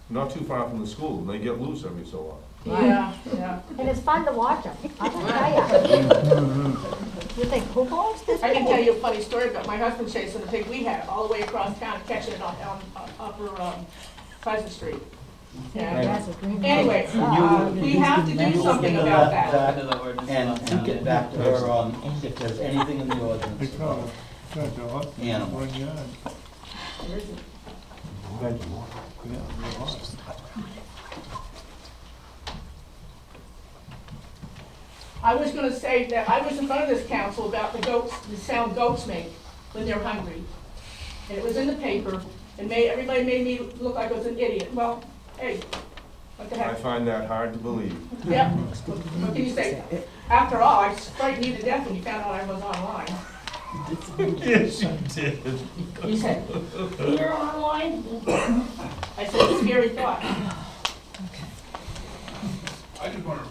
not too far from the school, and they get loose every so often. Yeah, yeah. And it's fun to watch them, I can tell you. You think, who owns this? I can tell you a funny story about my husband chasing the pig we had all the way across town, catching it on upper Pleasant Street. Yeah. Yes, it's green. Anyway, You- we have to you do look something into about that. Zach, Into the ordinance And about get sound. back to her on if there's anything in the ordinance about animals. Thank you. I was gonna say that I was in front of this council about the goats, the sound goats make when they're hungry. And it was in the paper, and everybody made me look like I was an idiot. Well, hey, what the I heck? find that hard to believe. Yep, what can you say? After all, I frightened you to death when you found out I was online. Yes, you did. You said, you're online? I said, scary thought. I just wonder, on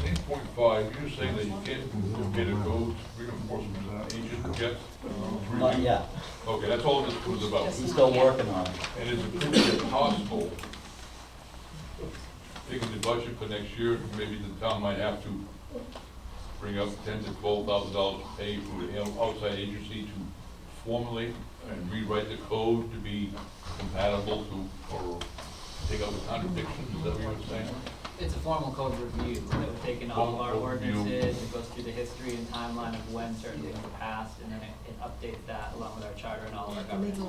this 8.5, you're saying that you can't get a code reinforcement agent yet? Not yet. Okay, that's all this was about. He's still working on it. And is it possible, taking the budget for next year, maybe the town might have to bring up $10,000 to $12,000 to pay for an outside agency to formulate and rewrite the code to be compatible to, or take out the contradictions, is that what you're saying? It's a formal code review that would take in all of our Formal review. ordinances, it goes through the history and timeline of when certain things were passed, and then it updates that along with our charter and all of our governance.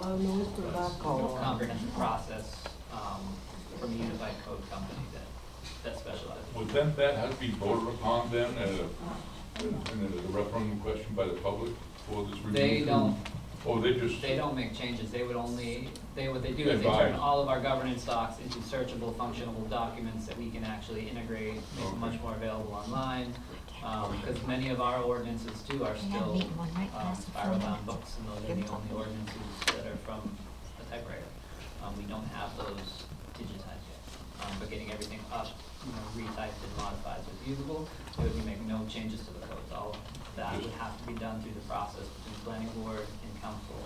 Comprehensive process, from a unified code company that specializes. Would then that have to be voted upon then at a referendum question by the public for this review? They don't, Or they just, they don't make changes, they would only, what they do is they Advise. turn all of our governance docs into searchable, functionable documents that we can actually integrate, make them much more available online. Because many of our ordinances too are still spiral bound books, and those are the only ordinances that are from a typewriter. We don't have those digitized yet. but getting everything up, retyped and modified so it's usable. It would be making no changes to the codes. All of that would have to be done through the process between planning board and council.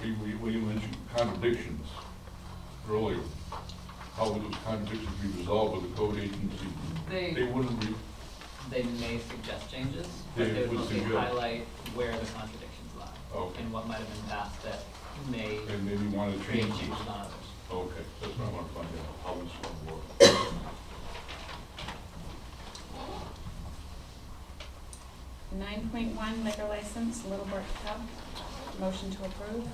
When you mentioned contradictions earlier, how would those contradictions be resolved with the code agency? They wouldn't be. They may suggest changes, but They they would would mostly suggest. highlight where the contradictions lie. Okay. And what might have been passed that may And maybe want to create change changes this. on others. Okay, that's what I want to find out, how this one works. Nine point one liquor license, Little Brick Pub, motion to approve.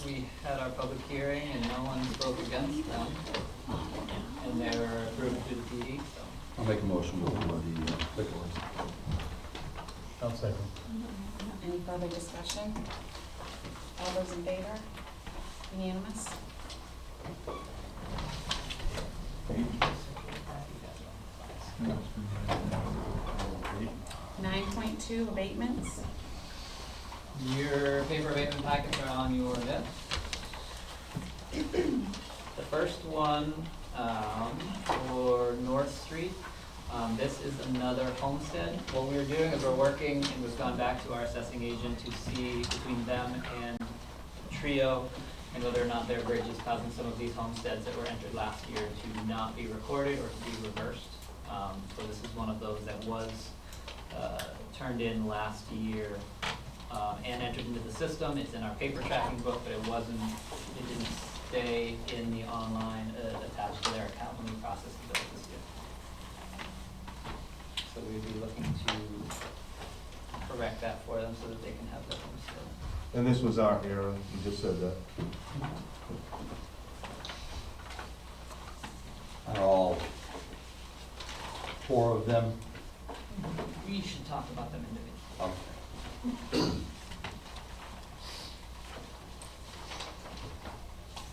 We had our public hearing and no one spoke against them. And they were approved through the PD, so. I'll make a motion to approve the liquor license. I'll second. Any further discussion? All those in favor? Unanimous? 9.2 abatements. Your paper abatement packets are on your desk. The first one, for North Street, this is another homestead. What we're doing is we're working, and we've gone back to our assessing agent to see between them and Trio, and whether or not their bridge is causing some of these homesteads that were entered last year to not be recorded or to be reversed. So this is one of those that was turned in last year and entered into the system. It's in our paper tracking book, but it didn't stay in the online attached to their account when we processed the bill this year. So we'd be looking to correct that for them so that they can have their homestead. And this was our error, you just said that. Are all 4 of them? We should talk about them individually. Okay.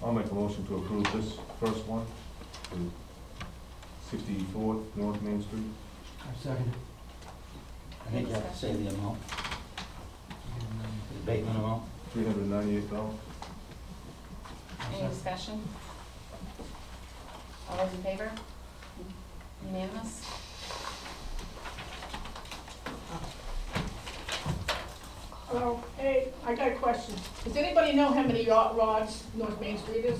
I'll make a motion to approve this first one, 64 North Main Street. I second it. I think you have to say the amount, the abatement amount. $398. Any discussion? All those in favor? Unanimous? Hello, hey, I got a question. Does anybody know how many yacht rods North Main Street is?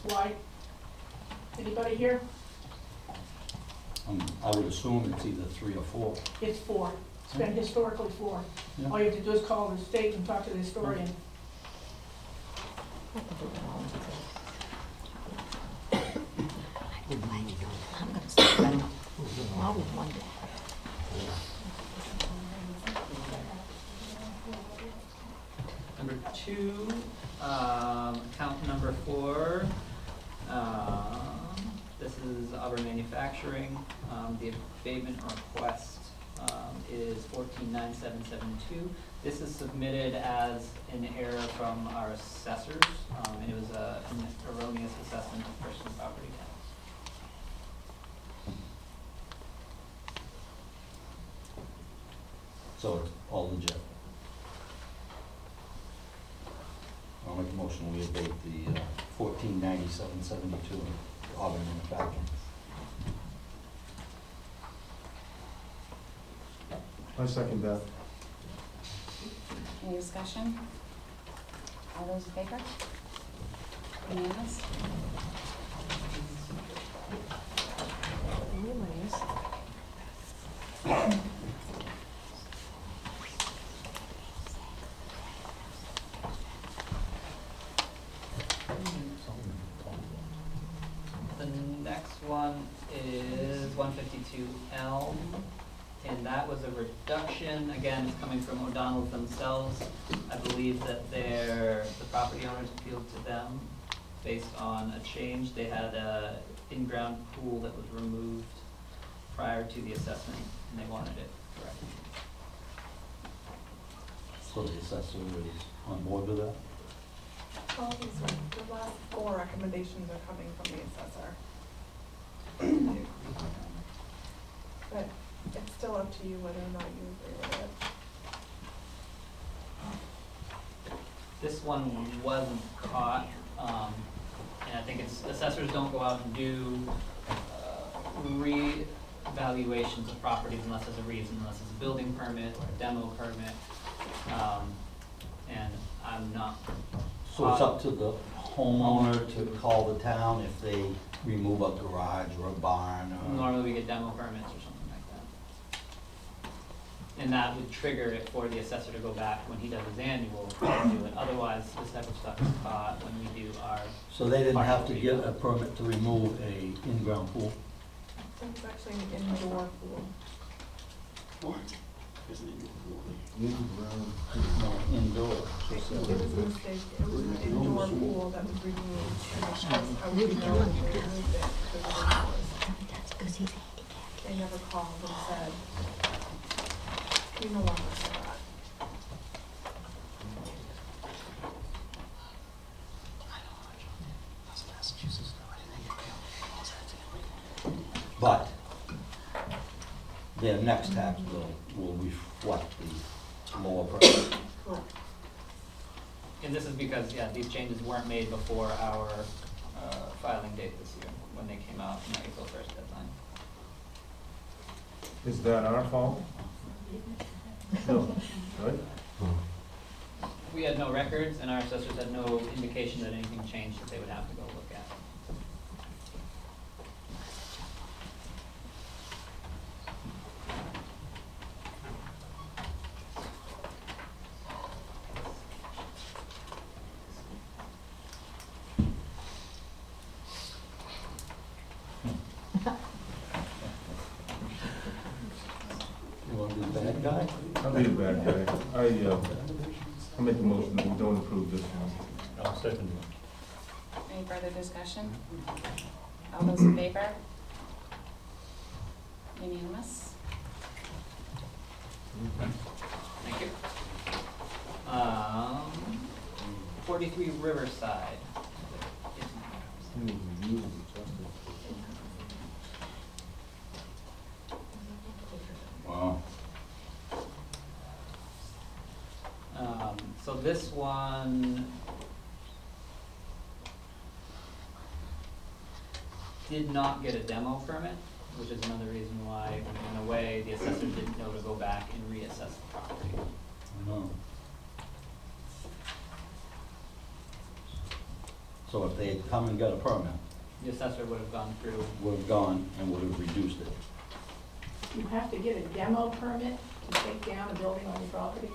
Wide? Anybody here? I would assume it's either 3 or 4. It's 4. It's been historically 4. Yeah. All you have to do is call the state and talk to the historian. I'm gonna start running. I always wondered. Number 2, account number 4, this is Auburn Manufacturing. The abatement request is 149772. This is submitted as an error from our assessors, and it was an erroneous assessment of personal property tax. So it's all legit. I'll make a motion, we abate the 1497.72 Auburn Manufacturing. I second that. Any discussion? All those in favor? Unanimous? The next one is 152 Elm, and that was a reduction. Again, it's coming from O'Donnell's themselves. I believe that the property owners appealed to them based on a change. They had a in-ground pool that was removed prior to the assessment, and they wanted it corrected. So the assessor is on board with that? All these the last 4 recommendations are coming from the assessor. But it's still up to you whether or not you agree with it. This one wasn't caught, and I think it's assessors don't go out and do re-evaluations of properties unless there's a reason, unless it's a building permit or a demo permit. And I'm not. So it's up to the homeowner to call the town if they remove a garage or a barn or? Normally we get demo permits or something like that. And that would trigger it for the assessor to go back when he does his annual and do it. Otherwise, this type of stuff is caught when we do our. So they didn't have to get a permit to remove a in-ground pool? It's actually an indoor pool. No, indoor. It was a mistake, it was an indoor pool that was removed, and that's how we know they removed it, because it was indoors. They never called and said, you no longer for that. But their next tax bill will reflect the lower price. Correct. And this is because, yeah, these changes weren't made before our filing date this year, when they came out in the April 1st deadline. Is that our fault? No, right? We had no records, and our assessors had no indication that anything changed that they would have to go look at. You want to be the bad guy? I'll be the bad guy. I make a motion that we don't approve this one. I'll second Any further discussion? All those in favor? Unanimous? Thank you. 43 Riverside. Wow. So this one did not get a demo permit, which is another reason why, in a way, the assessor didn't know to go back and reassess the property. I know. So if they had come and got a permit, The assessor would have gone through. would have gone and would have reduced it. You have to get a demo permit to take down a building on your property?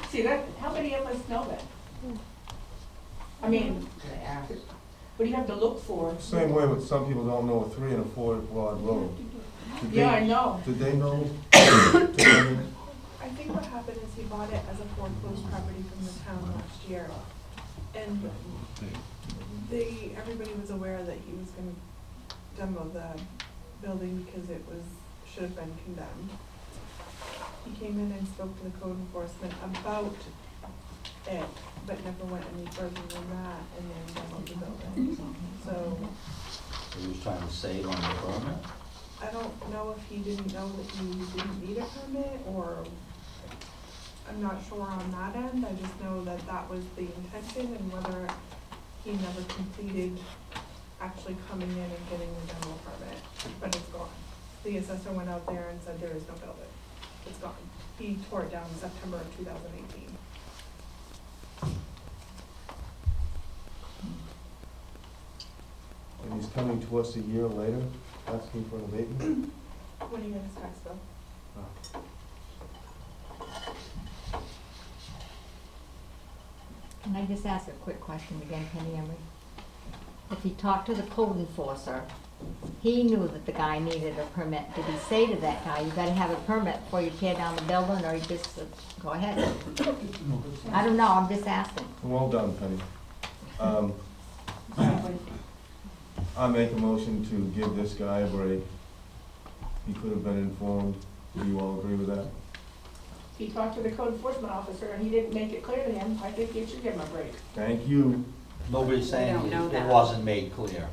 See, that, how many of us know that? I mean, what do you have to look for? Same way with some people don't know a 3 and a 4 rod road. Did Yeah, they- I know. Did they know? I think what happened is he bought it as a foreclosed property from the town last year. And everybody was aware that he was gonna demo the building because it should have been condemned. He came in and spoke to the code enforcement about it, but never went any further than that, and then demoed the building. So, He was trying to save on the permit. I don't know if he didn't know that he didn't need a permit, or I'm not sure on that end. I just know that that was the intention, and whether he never completed actually coming in and getting the demo permit, but it's gone. The assessor went out there and said there is no building. It's gone. He tore it down in September of 2018. And he's coming to us a year later, asking for an abatement? When you get his tax bill. Can I just ask a quick question again, Penny Emery? If he talked to the code enforcer, he knew that the guy needed a permit. Did he say to that guy, you gotta have a permit before you tear down the building, or he just said, go ahead? I don't know, I'm just asking. Well done, Penny. I make a motion to give this guy a break. He could have been informed. Do you all agree with that? He talked to the code enforcement officer and he didn't make it clear to him. I think you should give him a break. Thank you. Nobody's saying don't know it that. wasn't made clear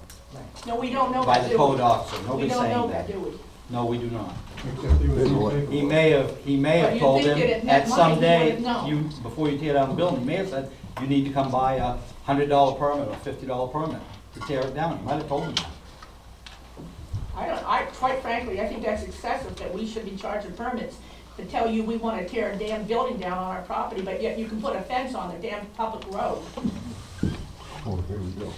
No, we don't know by that, the do we? code officer. We Nobody's don't know saying that, that. do we? No, we do not. Except he was Didn't in what? paper. He may But have you told think him that it at meant some money, he day, would've known. before you tear down the building, he may have said, you need to come by $100 permit or $50 permit to tear it down. You might have told them that. Quite frankly, I think that's excessive, that we should be charging permits to tell you we want to tear a damn building down on our property, but yet you can put a fence on a damn public road. Oh, here we go.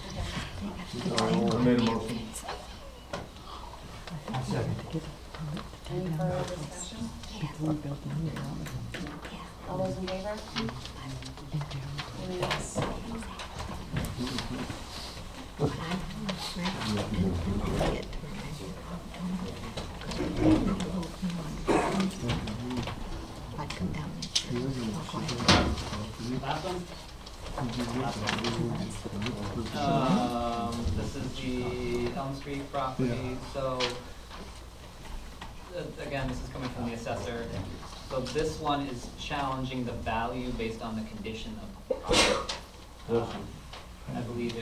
I made a motion. Any further discussion? All those in favor? Yes. I'd come down Last one? This is the Elm Street property, so, again, this is coming from the assessor. So this one is challenging the value based on the condition of the property. I believe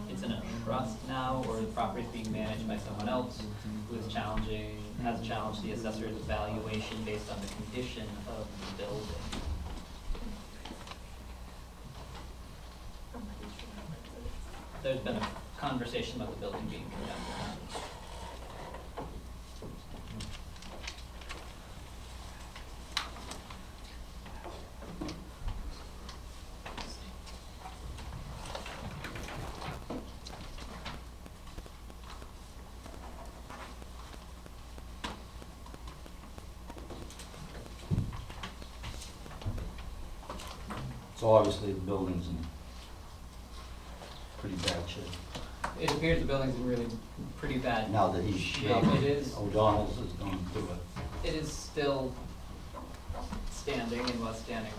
it's in a trust now, or the property is being managed by someone else who is has challenged the assessor's evaluation based on the condition of the building. There's been a conversation about the building being condemned. So obviously the building's in pretty bad shape. It appears the building's in really pretty bad. Now that he's shape. It is. O'Donnell's is going to do it. It is still standing and was standing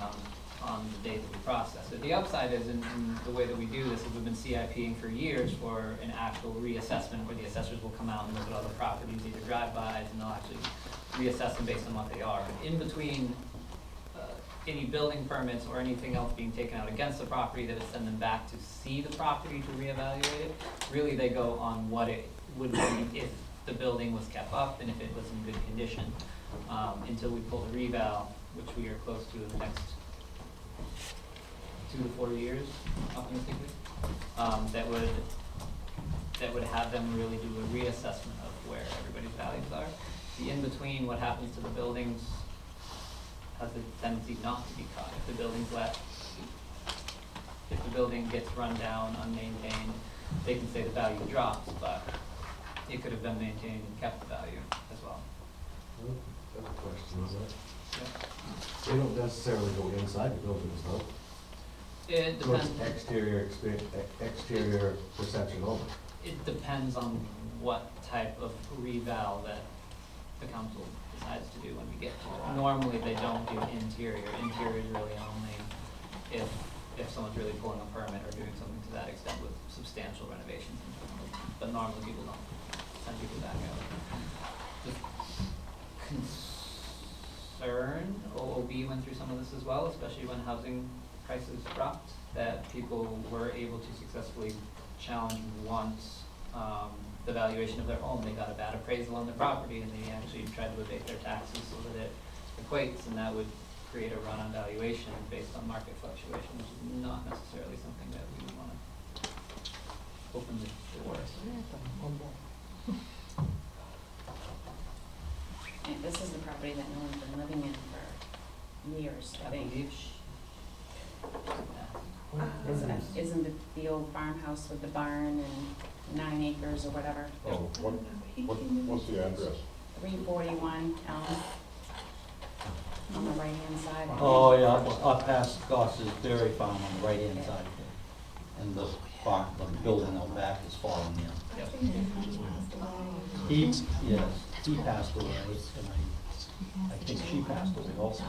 on the date that we processed it. The upside is in the way that we do this is we've been CIPing for years for an actual reassessment where the assessors will come out and look at other properties, either drive-bys, and they'll actually reassess them based on what they are. But in between any building permits or anything else being taken out against the property that would send them back to see the property to reevaluate it, really they go on what it would be if the building was kept up and if it was in good condition, until we pull the reval, which we are close to in the next 2 to 4 years, optimistically, that would have them really do a reassessment of where everybody's values are. The in-between, what happens to the buildings, has a tendency not to be caught. If the building's left, if the building gets run down, unmaintained, they can say the value drops, but it could have been maintained and kept the value as well. That's a question, is it? Yeah. They don't necessarily go inside the buildings, though. It So it's depends. exterior perception only. It depends on what type of reval that the council decides to do when we get to it. Normally, they don't do interior. Interior is really only if someone's really pulling a permit or doing something to that extent with substantial renovations. But normally, people don't send people back out. The concern, OOB went through some of this as well, especially when housing prices dropped, that people were able to successfully challenge once the valuation of their home. They got a bad appraisal on their property and they actually tried to abate their taxes so that it equates, and that would create a run on valuation based on market fluctuation, which is not necessarily something that we would want to open the door. And this is the property that no one's been living in for years, I I think. believe Isn't it the old farmhouse with the barn and 9 acres or whatever? Oh, what's the address? 341 Elm, on the right-hand side. Oh, yeah, up past Goss's Dairy Farm on the right-hand side. And the building out back is falling in. Yep. He passed away, and I think she passed away also.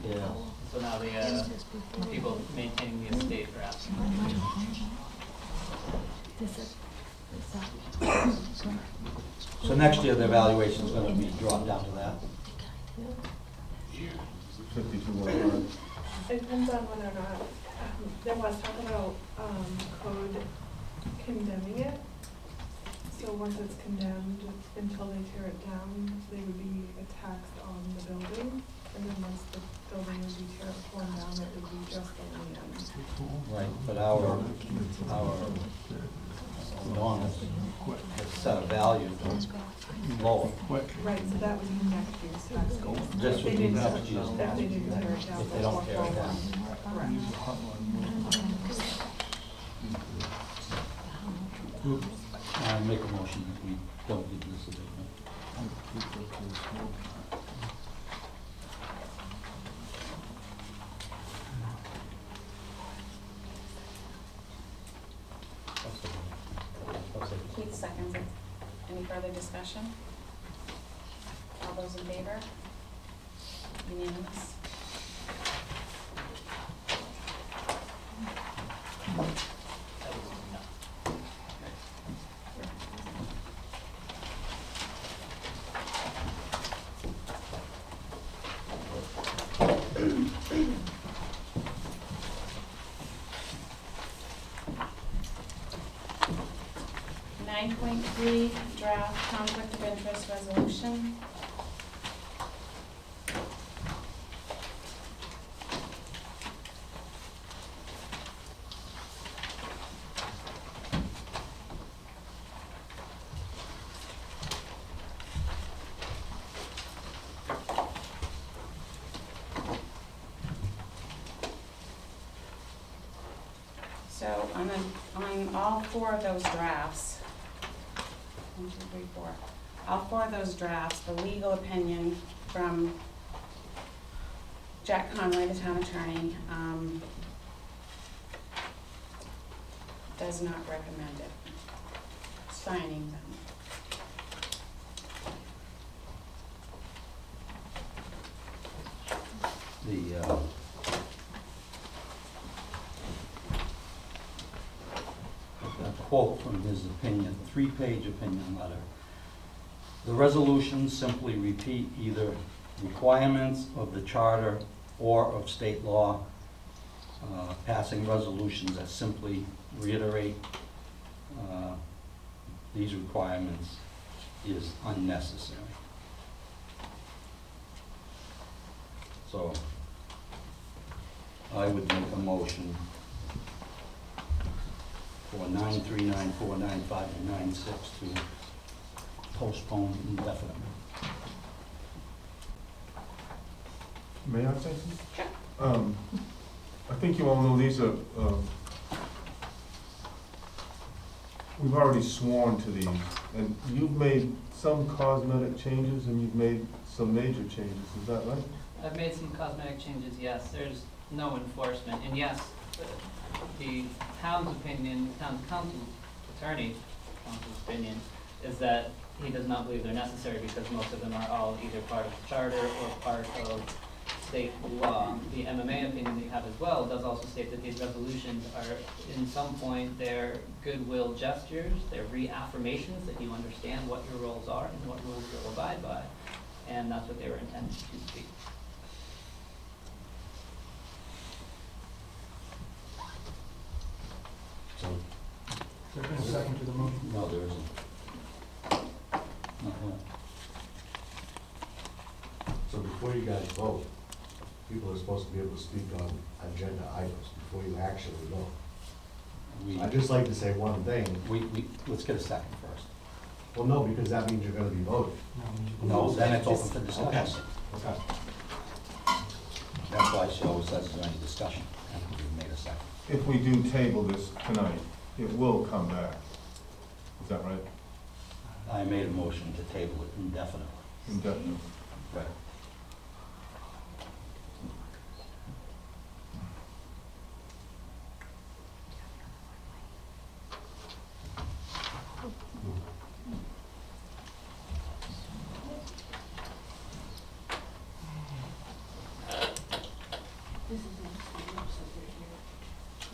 Yeah. So now the people maintaining the estate are asking. So next year, the valuation is gonna be dropped down to that. 5215. It depends on whether or not, there was talk about, code condemning it. So once it's condemned, until they tear it down, they would be taxed on the building And then once the building would be torn down, it would be just the land. Right, but our lawn has set a value lower. Right, so that would be next year's tax goal. This would be next year's tax, If they didn't tear it down. if they don't tear it down. Correct. I make a motion that we don't give this abatement. Keith seconds it. Any further discussion? All those in favor? Unanimous? Nine point three, draft conflict of interest resolution. So on all four of those drafts, 1, 2, 3, 4, all four of those drafts, the legal opinion from Jack Conway, the town attorney, does not recommend it, signing them. A quote from his opinion, 3-page opinion letter. The resolutions simply repeat either requirements of the charter or of state law. Passing resolutions that simply reiterate these requirements is unnecessary. So I would make a motion for 9.3, 9.4, 9.5, and 9.6 to postpone indefinitely. May I say something? I think you all know these are, we've already sworn to these, and you've made some cosmetic changes and you've made some major changes, is that right? I've made some cosmetic changes, yes. There's no enforcement, and yes, the town's opinion, town council's council's opinion is that he does not believe they're necessary because most of them are all either part of the charter or part of state law. The MMA opinion that you have as well does also state that these resolutions are, in some point, they're goodwill gestures, they're reaffirmations that you understand what your roles are and what rules you'll abide by, and that's what they were intended to be. So, Is there been a second to the motion? no, there isn't. Not yet. So before you guys vote, people are supposed to be able to speak on agenda items before you actually vote. We, I'd just like to say one thing. let's get a second first. Well, no, because that means you're gonna be voting. No, then it's open for discussion. Okay. That's why she always says, is there any discussion? And we've made a second. If we do table this tonight, it will come back. Is that right? I made a motion to table it indefinitely. Indefinitely. Right. This is actually the website right here.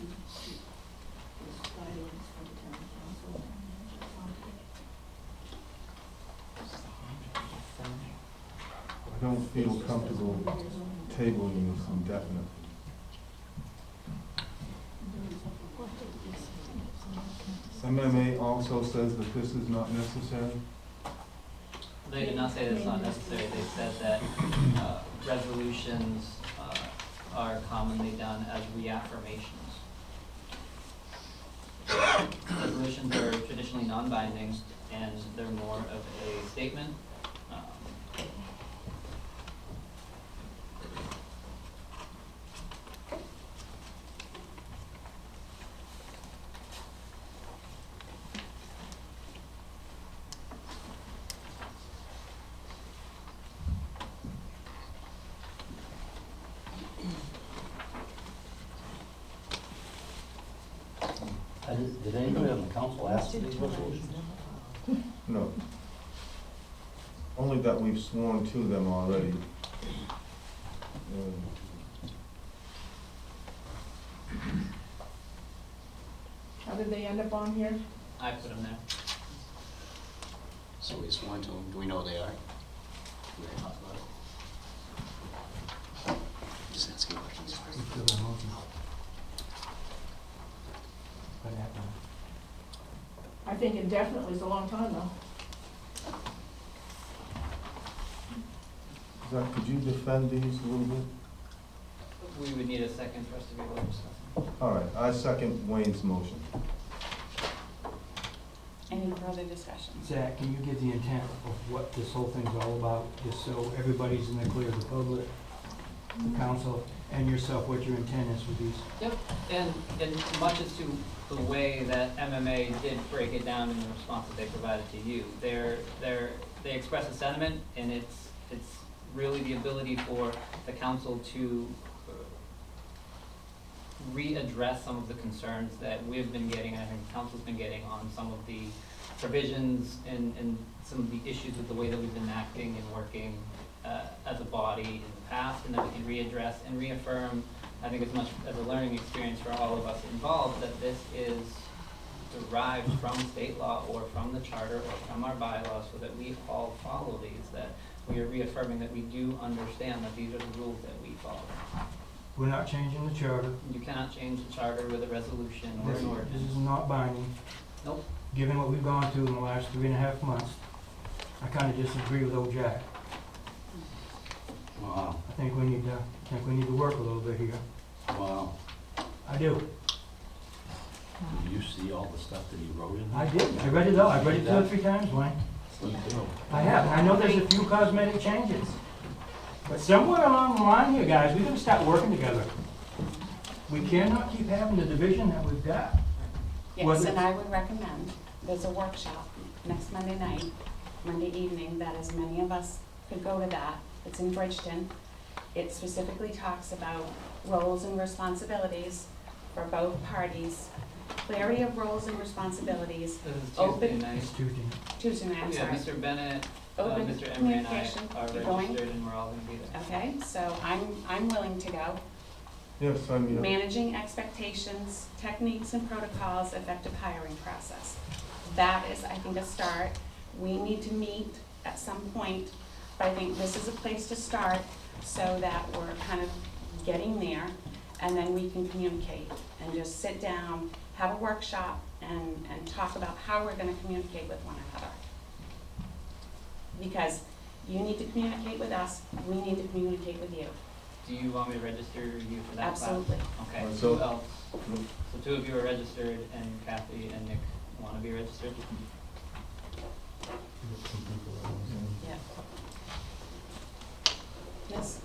You can see this guidelines for the town council. I don't feel comfortable tabling this indefinitely. MMA also says that this is not necessary. They did not say that's not necessary, they said that resolutions are commonly done as reaffirmations. Resolutions are traditionally non-binding, and they're more of a statement. Did anybody on the council ask for these resolutions? No. Only that we've sworn to them already. How did they end up on here? I put them there. So we sworn to them, do we know what they are? We already talked about it. Just asking questions. I think indefinitely is a long time though. Zach, could you defend these a little bit? We would need a second for us to be able to discuss them. All right, I second Wayne's motion. Any further discussion? Zach, can you give the intent of what this whole thing's all about, just so everybody's in the clear, the public, the council, and yourself, what your intent is with these? Yep, and much as to the way that MMA did break it down in the response that they provided to you, they express a sentiment, and it's really the ability for the council to readdress some of the concerns that we've been getting, and I think the council's been getting on some of the provisions and some of the issues with the way that we've been acting and working as a body in the past, and that we can readdress and reaffirm, I think as much as a learning experience for all of us involved, that this is derived from state law or from the charter or from our bylaws, so that we all follow these, that we are reaffirming that we do understand that these are the rules that we follow. We're not changing the charter. You cannot change the charter with a resolution or This an this ordinance. is not binding. Nope. Given what we've gone through in the last 3.5 months, I kind of disagree with old Jack. Wow, I think we need to work a little bit here. wow. I do. Did you see all the stuff that he wrote in there? I did. I read it all. I read it 2 or 3 times, Wayne. I have. I know there's a few cosmetic changes. But somewhere along the line here, guys, we gotta start working together. We cannot keep having the division that we've got. Yes, Whether and it's- I would recommend, there's a workshop next Monday night, Monday evening, that as many of us could go to that. It's in Bridgeton. It specifically talks about roles and responsibilities for both parties, clarity of roles and responsibilities, This is Tuesday Open- night. It's Tuesday. Tuesday night, I'm Yeah, sorry. Mr. Bennett, Open Mr. Emery and I communication. are You're going? registered and we're all gonna be there. Okay, so I'm willing to go. Yes, I mean, Managing expectations, techniques and protocols, effective hiring process. That is, I think, a start. We need to meet at some point, but I think this is a place to start so that we're kind of getting there, and then we can communicate and just sit down, have a workshop, and talk about how we're gonna communicate with one another. Because you need to communicate with us, we need to communicate with you. Do you want me to register you for that class? Absolutely. Okay, So- who else? So 2 of you are registered, and Kathy and Nick wanna be registered? Yeah. Yes?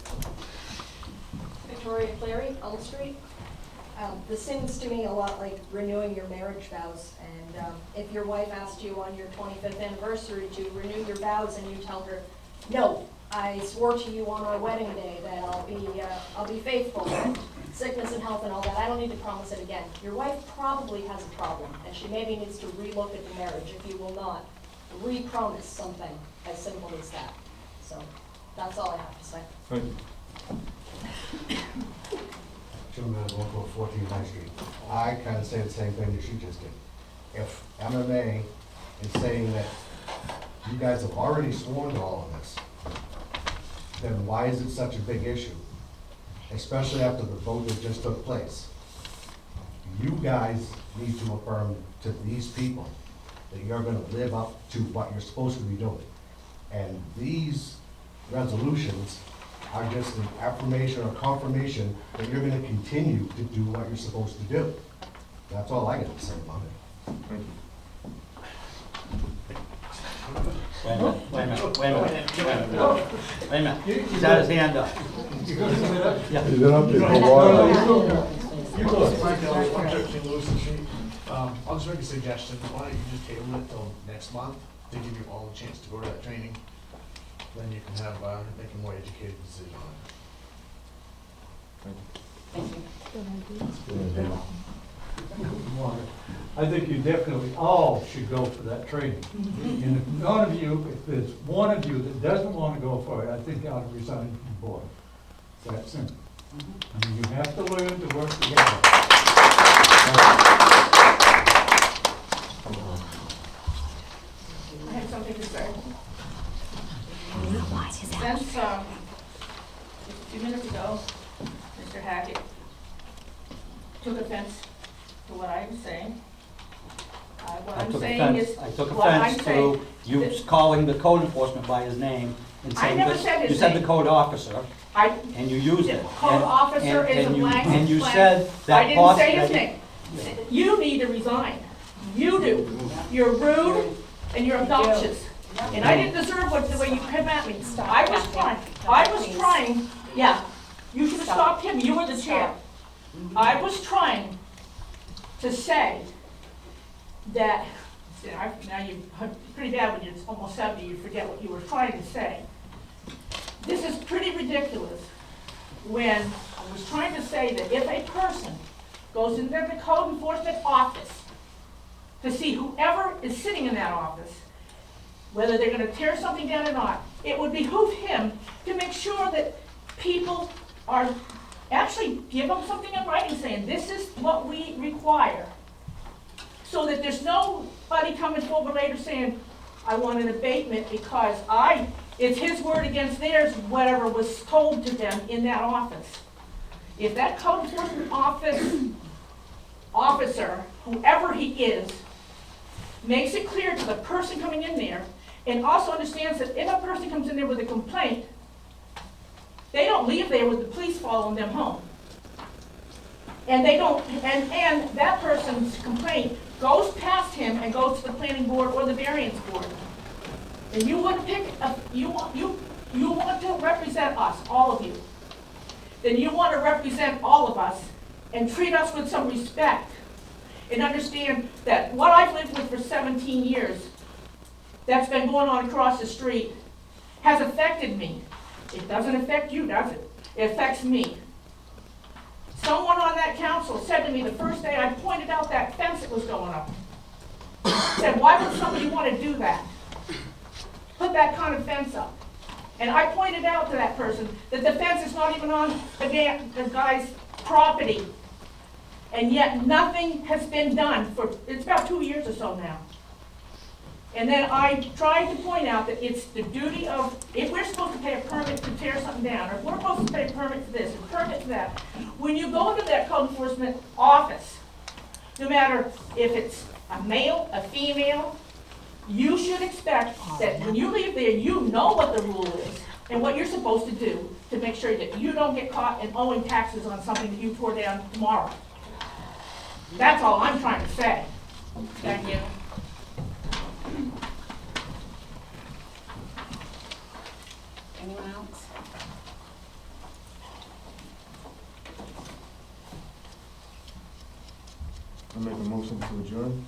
Victoria Clary, Elm Street. This seems to me a lot like renewing your marriage vows. And if your wife asked you on your 25th anniversary to renew your vows and you tell her, no, I swore to you on our wedding day that I'll be faithful, sickness and health and all that, I don't need to promise it again. Your wife probably has a problem, and she maybe needs to relook at the marriage if you will not re-promise something as simple as that. So that's all I have to say. thank you. Jim Manavoco, 14 High Street. I kind of say the same thing that she just did. If MMA is saying that you guys have already sworn to all of this, then why is it such a big issue? Especially after the vote that just took place. You guys need to affirm to these people that you're gonna live up to what you're supposed to be doing. And these resolutions are just an affirmation or confirmation that you're gonna continue to do what you're supposed to do. That's all I got to say about it. Thank you. Wait a minute. He's got his hand up. Yeah. Is it up to the water? You go, Frank, 113 Lewiston Street. I'll just make a suggestion, why don't you just table it till next month, to give you all a chance to go to that training? Then you can have, make a more educated decision on it. I think you definitely all should go for that training. And if none of you, if there's one of you that doesn't want to go for it, I think you ought to resign from the board. It's that simple. I mean, you have to learn to work together. I have something to say. Since, just a few minutes ago, Mr. Hackett took offense to what I am saying. What I'm saying is, I took what I'm offense to saying, you that- calling the code enforcement by his name and I saying never that. said his You said name. the code officer, I, and you used it. the code And- officer and- is a and you- blank. And you blank- said that. I didn't say his that- name. You need to resign. You do. You're rude and you're obnoxious. And I didn't deserve the way you came at me. I was trying, yeah. You should have stopped him. You were the chair. I was trying to say that, now you're pretty bad when you're almost 70, you forget what you were trying to say. This is pretty ridiculous when I was trying to say that if a person goes into the code enforcement office to see whoever is sitting in that office, whether they're gonna tear something down or not, it would behoove him to make sure that people are, actually give them something in writing saying, this is what we require. So that there's nobody coming forward later saying, I want an abatement because it's his word against theirs, whatever was told to them in that office. If that code enforcement officer, whoever he is, makes it clear to the person coming in there, and also understands that if a person comes in there with a complaint, they don't leave there with the police following them home. And they don't, and that person's complaint goes past him and goes to the planning board or the variance board. And you want to you want to represent us, all of you. Then you want to represent all of us and treat us with some respect. And understand that what I've lived with for 17 years, that's been going on across the street, has affected me. It doesn't affect you, does it? It affects me. Someone on that council said to me the first day I pointed out that fence that was going up, said, why would somebody want to do that? Put that kind of fence up. And I pointed out to that person that the fence is not even on the guy's property. And yet nothing has been done it's about 2 years or so now. And then I tried to point out that it's the duty of, if we're supposed to pay a permit to tear something down, or if we're supposed to pay a permit for this, a permit for that, when you go into that code enforcement office, no matter if it's a male, a female, you should expect that when you leave there, you know what the rule is and what you're supposed to do to make sure that you don't get caught in owing taxes on something that you tore down tomorrow. That's all I'm trying to say. Thank you. Anyone else? I make a motion to adjourn.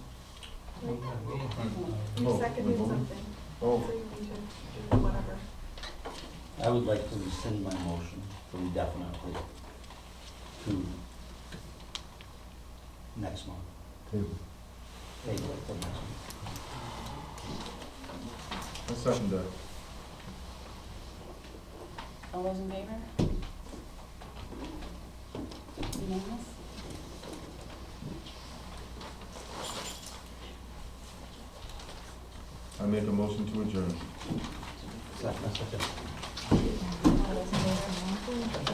You seconded something. Oh. So you need to do whatever. I would like to rescind my motion from indefinitely to next month. Table it till next month. I second that. All those in favor? Unanimous? I make a motion to adjourn. Second. All those in favor?